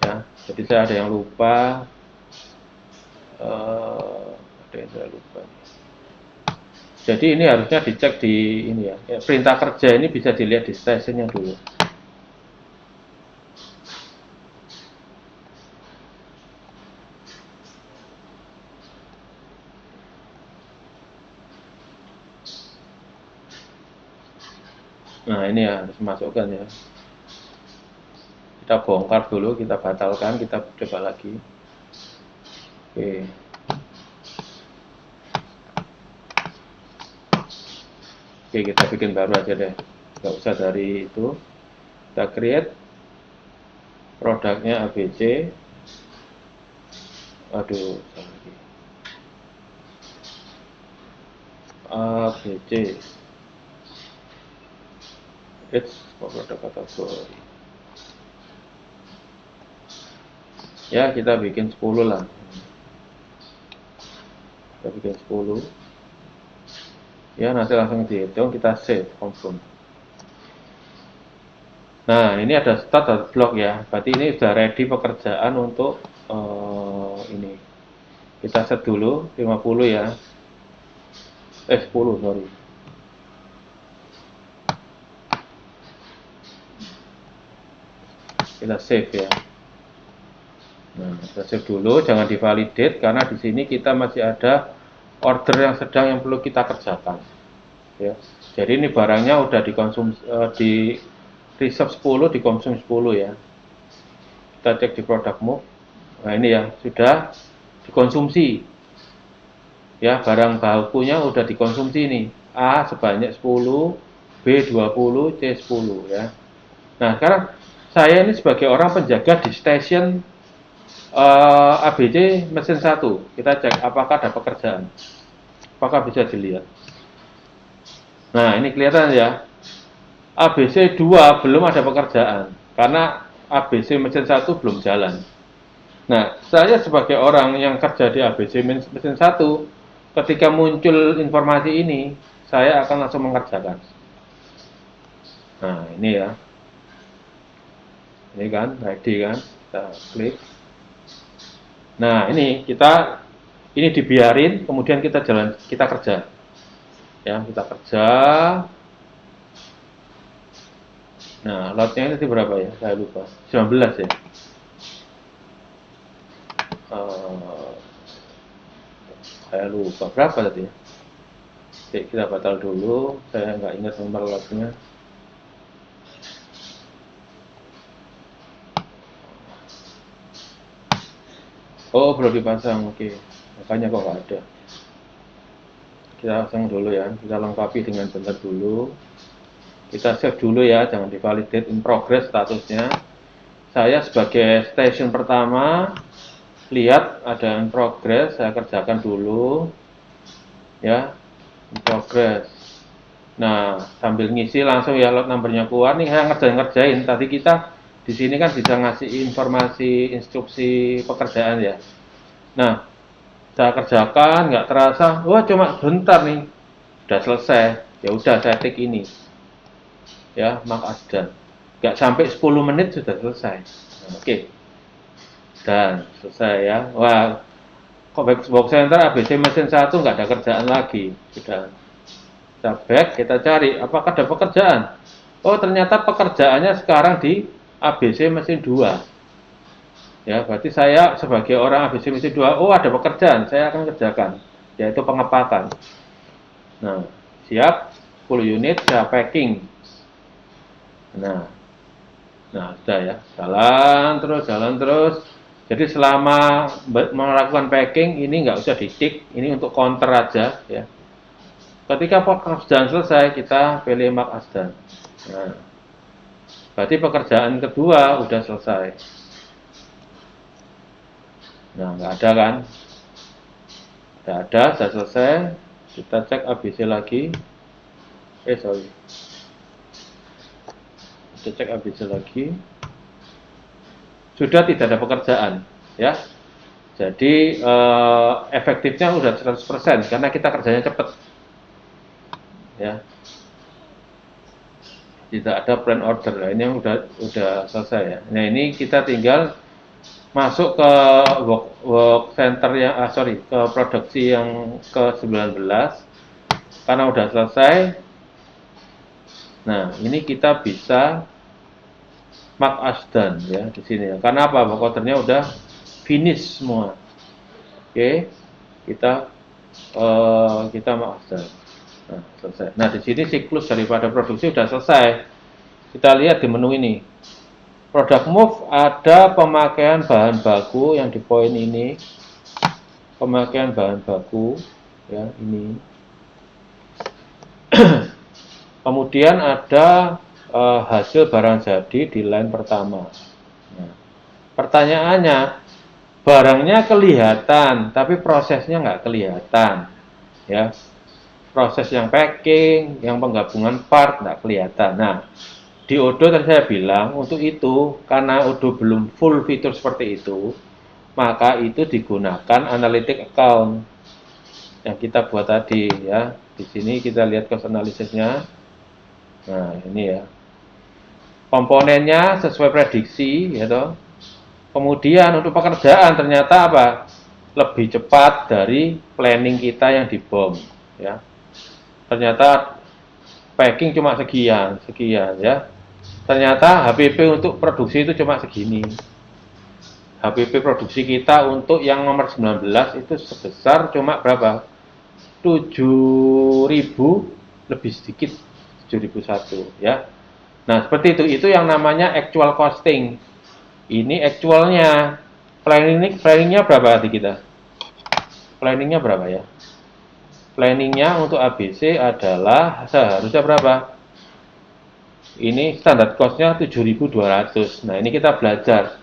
Ya, jadi saya ada yang lupa. Ada yang saya lupa. Jadi ini harusnya dicek di ini ya. Perintah kerja ini bisa dilihat di stationnya dulu. Nah ini ya harus masukkan ya. Kita bongkar dulu, kita batalkan, kita coba lagi. Oke. Oke, kita bikin baru aja deh. nggak usah dari itu. Kita create produknya ABC. Aduh, ABC. It's produk kategori. Ya, kita bikin 10 lah. Kita bikin 10. Ya, nanti langsung dihitung, kita save, confirm. Nah, ini ada start dan block ya. Berarti ini sudah ready pekerjaan untuk ini. Kita set dulu 50 ya. 10, sorry. Kita save ya. Nah, kita save dulu, jangan divalidate karena di sini kita masih ada order yang sedang yang perlu kita kerjakan. Ya. Jadi ini barangnya udah dikonsumsi di reserve 10, dikonsumsi 10 ya. Kita cek di product move. Nah, ini ya, sudah dikonsumsi. Ya, barang bakunya udah dikonsumsi nih. A sebanyak 10, B 20, C 10 ya. Nah, sekarang saya ini sebagai orang penjaga di station ABC mesin 1, kita cek apakah ada pekerjaan, apakah bisa dilihat. Nah, ini kelihatan ya, ABC 2 belum ada pekerjaan karena ABC mesin 1 belum jalan. Nah, saya sebagai orang yang kerja di ABC mesin 1, ketika muncul informasi ini, saya akan langsung mengerjakan. Nah, ini ya, ini kan ready kan, kita klik. Nah, ini dibiarin, kemudian kita kerja. Ya, kita kerja. Nah, lotnya itu berapa ya? Saya lupa. 19 ya. Saya lupa berapa tadi ya. Oke, kita batal dulu. Saya nggak ingat nomor lotnya. Oh, belum dipasang, oke. Makanya kok nggak ada. Kita pasang dulu ya, kita lengkapi dengan benar dulu. Kita save dulu ya, jangan divalidate in progress statusnya. Saya sebagai station pertama, lihat ada in progress, saya kerjakan dulu. Ya, in progress. Nah, sambil ngisi langsung ya lot numbernya keluar nih, saya ngerjain. Tadi kita di sini kan bisa ngasih informasi instruksi pekerjaan ya. Nah, saya kerjakan nggak terasa, wah cuma bentar nih, udah selesai. Ya udah saya tik ini, ya mark as done. Nggak sampai 10 menit sudah selesai. Nah, oke, dan selesai ya. Wah, box center ABC mesin 1 nggak ada kerjaan lagi, sudah. Kita back, kita cari apakah ada pekerjaan. Oh, ternyata pekerjaannya sekarang di ABC mesin 2. Ya, berarti saya sebagai orang ABC mesin 2, oh ada pekerjaan, saya akan kerjakan, yaitu pengepakan. Nah, siap, 10 unit, saya packing. Nah, sudah ya, jalan terus. Jadi selama melakukan packing, ini nggak usah dicek, ini untuk counter aja ya. Ketika pekerjaan selesai, kita pilih mark as done. Nah, berarti pekerjaan kedua udah selesai. Nah, nggak ada kan? Nggak ada, sudah selesai. Kita cek ABC lagi. Sorry. Kita cek ABC lagi. Sudah tidak ada pekerjaan, ya. Jadi efektifnya udah 100% karena kita kerjanya cepat. Ya. Tidak ada plan order. Nah, ini yang udah selesai ya. Nah, ini kita tinggal masuk ke work center yang ke produksi yang ke-19 karena udah selesai. Nah, ini kita bisa mark as done ya di sini ya. Karena apa? Work ordernya udah finish semua. Oke. Kita mark as done. Nah, selesai. Nah, di sini siklus daripada produksi udah selesai. Kita lihat di menu ini. Product move ada pemakaian bahan baku yang di poin ini. Pemakaian bahan baku ya, ini. Kemudian ada hasil barang jadi di line pertama. Nah, pertanyaannya, barangnya kelihatan, tapi prosesnya nggak kelihatan, ya. Proses yang packing, yang penggabungan part nggak kelihatan. Nah, di Odoo tadi saya bilang untuk itu, karena Odoo belum full fitur seperti itu, maka itu digunakan analytic account yang kita buat tadi, ya. Di sini kita lihat cost analysisnya. Nah, ini ya. Komponennya sesuai prediksi, gitu. Kemudian untuk pekerjaan ternyata apa? Lebih cepat dari planning kita yang di BOM, ya. Ternyata packing cuma sekian, sekian, ya. Ternyata HPP untuk produksi itu cuma segini. HPP produksi kita untuk yang nomor 19 itu sebesar cuma berapa? 7.000 lebih sedikit, 7.001, ya. Nah, seperti itu yang namanya actual costing. Ini actualnya. Planningnya berapa tadi kita? Planningnya berapa ya? Planningnya untuk ABC adalah seharusnya berapa? Ini standar costnya 7.200. Nah, ini kita belajar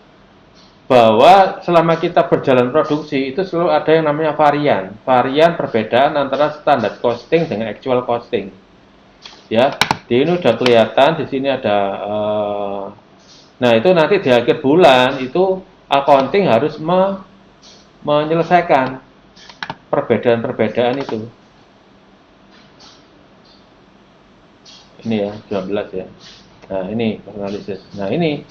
bahwa selama kita berjalan produksi itu selalu ada yang namanya varian. Varian perbedaan antara standar costing dengan actual costing. Ya, di ini udah kelihatan, di sini ada nah, itu nanti di akhir bulan itu accounting harus menyelesaikan perbedaan-perbedaan itu. Ini ya, 12 ya. Nah, ini analisis. Nah, ini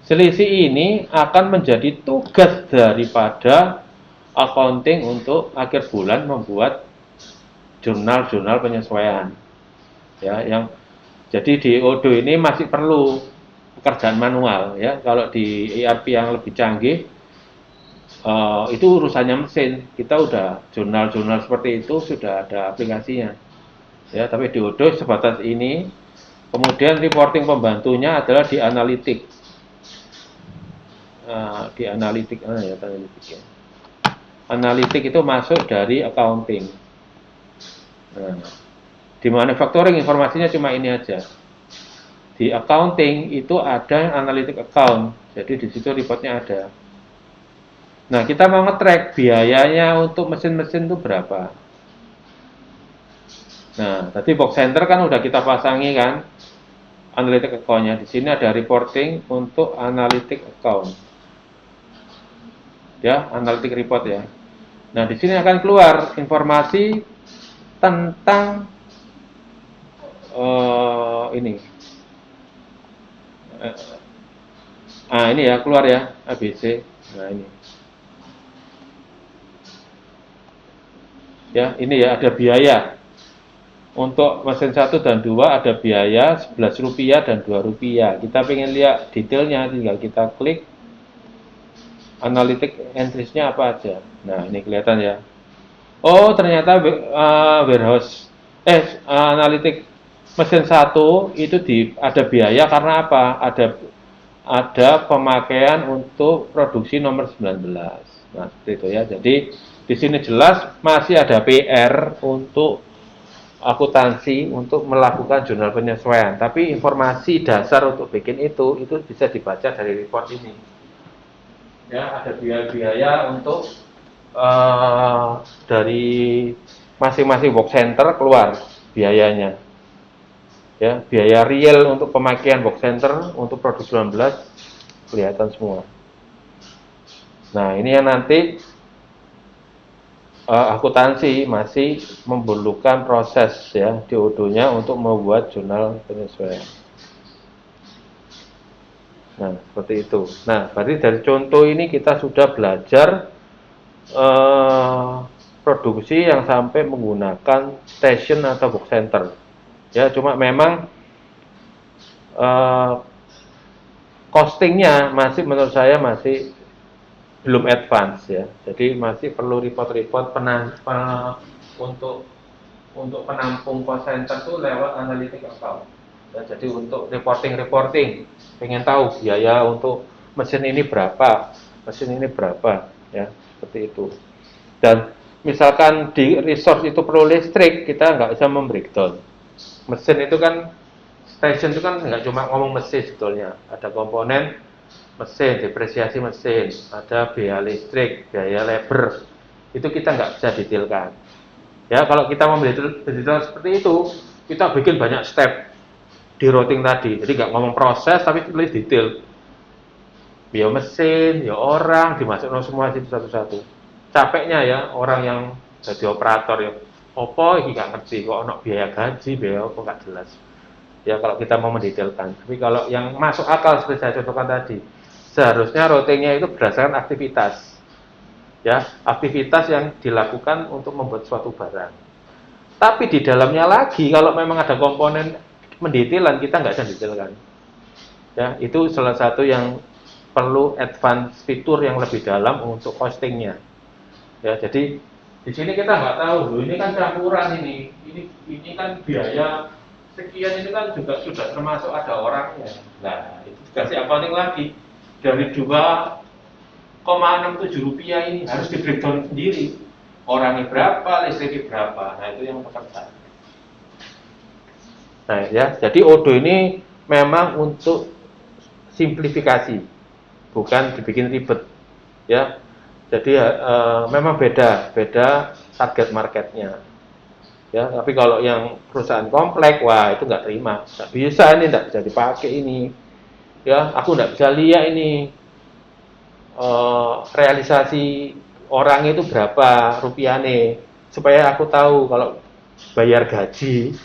selisih ini akan menjadi tugas daripada accounting untuk akhir bulan membuat jurnal-jurnal penyesuaian. Ya, yang jadi di Odoo ini masih perlu pekerjaan manual, ya. Kalau di ERP yang lebih canggih itu urusannya mesin. Kita udah jurnal-jurnal seperti itu sudah ada aplikasinya, ya. Tapi di Odoo sebatas ini. Kemudian reporting pembantunya adalah di analitik. Di analitik, ya, analitik ya. Analitik itu masuk dari accounting. Nah, di manufacturing informasinya cuma ini aja. Di accounting itu ada analytic account, jadi di situ reportnya ada. Nah, kita mau nge-track biayanya untuk mesin-mesin itu berapa. Nah, tadi box center kan udah kita pasangi kan, analytic account-nya. Di sini ada reporting untuk analytic account, ya, analytic report ya. Nah, di sini akan keluar informasi tentang ini. Ini ya keluar ya ABC. Nah, ini. Ya, ini ya ada biaya. Untuk mesin 1 dan 2 ada biaya Rp11 dan Rp2. Kita pengen lihat detailnya, tinggal kita klik analytic entries-nya apa aja. Nah, ini kelihatan ya. Oh, ternyata warehouse analytic mesin 1 itu ada biaya karena apa? Ada pemakaian untuk produksi nomor 19. Nah, seperti itu ya. Jadi di sini jelas masih ada PR untuk akuntansi untuk melakukan jurnal penyesuaian. Tapi informasi dasar untuk bikin itu bisa dibaca dari report ini. Ya, ada biaya-biaya untuk dari masing-masing box center keluar biayanya. Ya, biaya real untuk pemakaian box center untuk produksi 19 kelihatan semua. Nah, ini yang nanti akuntansi masih memerlukan proses ya di Odoo-nya untuk membuat jurnal penyesuaian. Nah, seperti itu. Nah, berarti dari contoh ini kita sudah belajar produksi yang sampai menggunakan station atau box center. Ya, cuma memang costingnya masih menurut saya masih belum advance ya. Jadi masih perlu report-report untuk penampung cost center itu lewat analytic account. Ya, jadi untuk reporting, pengen tahu biaya untuk mesin ini berapa, ya, seperti itu. Dan misalkan di resource itu perlu listrik, kita nggak bisa membreakdown. Mesin itu kan, station itu kan nggak cuma ngomong mesin sebetulnya. Ada komponen mesin, depresiasi mesin, ada biaya listrik, biaya labor. Itu kita nggak bisa detailkan. Ya, kalau kita mau mendetail seperti itu, kita bikin banyak step di routing tadi. Jadi nggak ngomong proses, tapi tulis detail. Ya mesin, ya orang, dimasukkan semua situ satu-satu. Capeknya ya orang yang jadi operator ya. Apa ini nggak ngerti, kok ono biaya gaji, biaya apa nggak jelas. Ya kalau kita mau mendetailkan. Tapi kalau yang masuk akal seperti saya contohkan tadi, seharusnya routingnya itu berdasarkan aktivitas. Ya, aktivitas yang dilakukan untuk membuat suatu barang. Tapi di dalamnya lagi, kalau memang ada komponen mendetailan, kita nggak bisa detailkan. Ya, itu salah satu yang perlu advance fitur yang lebih dalam untuk costingnya. Ya, jadi di sini kita nggak tahu, loh, ini kan campuran ini kan biaya sekian, ini kan juga sudah termasuk ada orangnya. Nah, itu dikasih accounting lagi dari 2,67 rupiah ini harus di breakdown sendiri. Orangnya berapa, listriknya berapa. Nah, itu yang pekerjaan. Nah, ya, jadi Odoo ini memang untuk simplifikasi, bukan dibikin ribet. Ya, jadi memang beda target marketnya. Ya, tapi kalau yang perusahaan kompleks, wah itu nggak terima, nggak bisa ini, nggak bisa dipakai ini. Ya, aku nggak bisa lihat ini realisasi orang itu berapa rupiahnya, supaya aku tahu kalau bayar gaji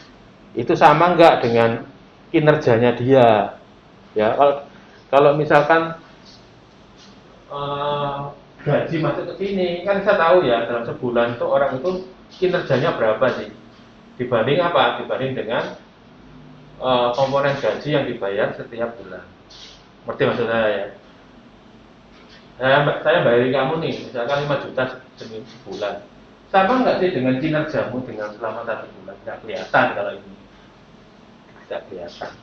itu sama nggak dengan kinerjanya dia. Ya, kalau misalkan gaji masuk ke sini, kan saya tahu ya dalam sebulan itu orang itu kinerjanya berapa sih, dibanding apa? Dibanding dengan komponen gaji yang dibayar setiap bulan. Ngerti maksud saya ya? Saya bayarin kamu nih, misalkan 5 juta sebulan. Sama nggak sih dengan kinerjamu dengan selama 1 bulan? Nggak kelihatan kalau ini. Nggak kelihatan.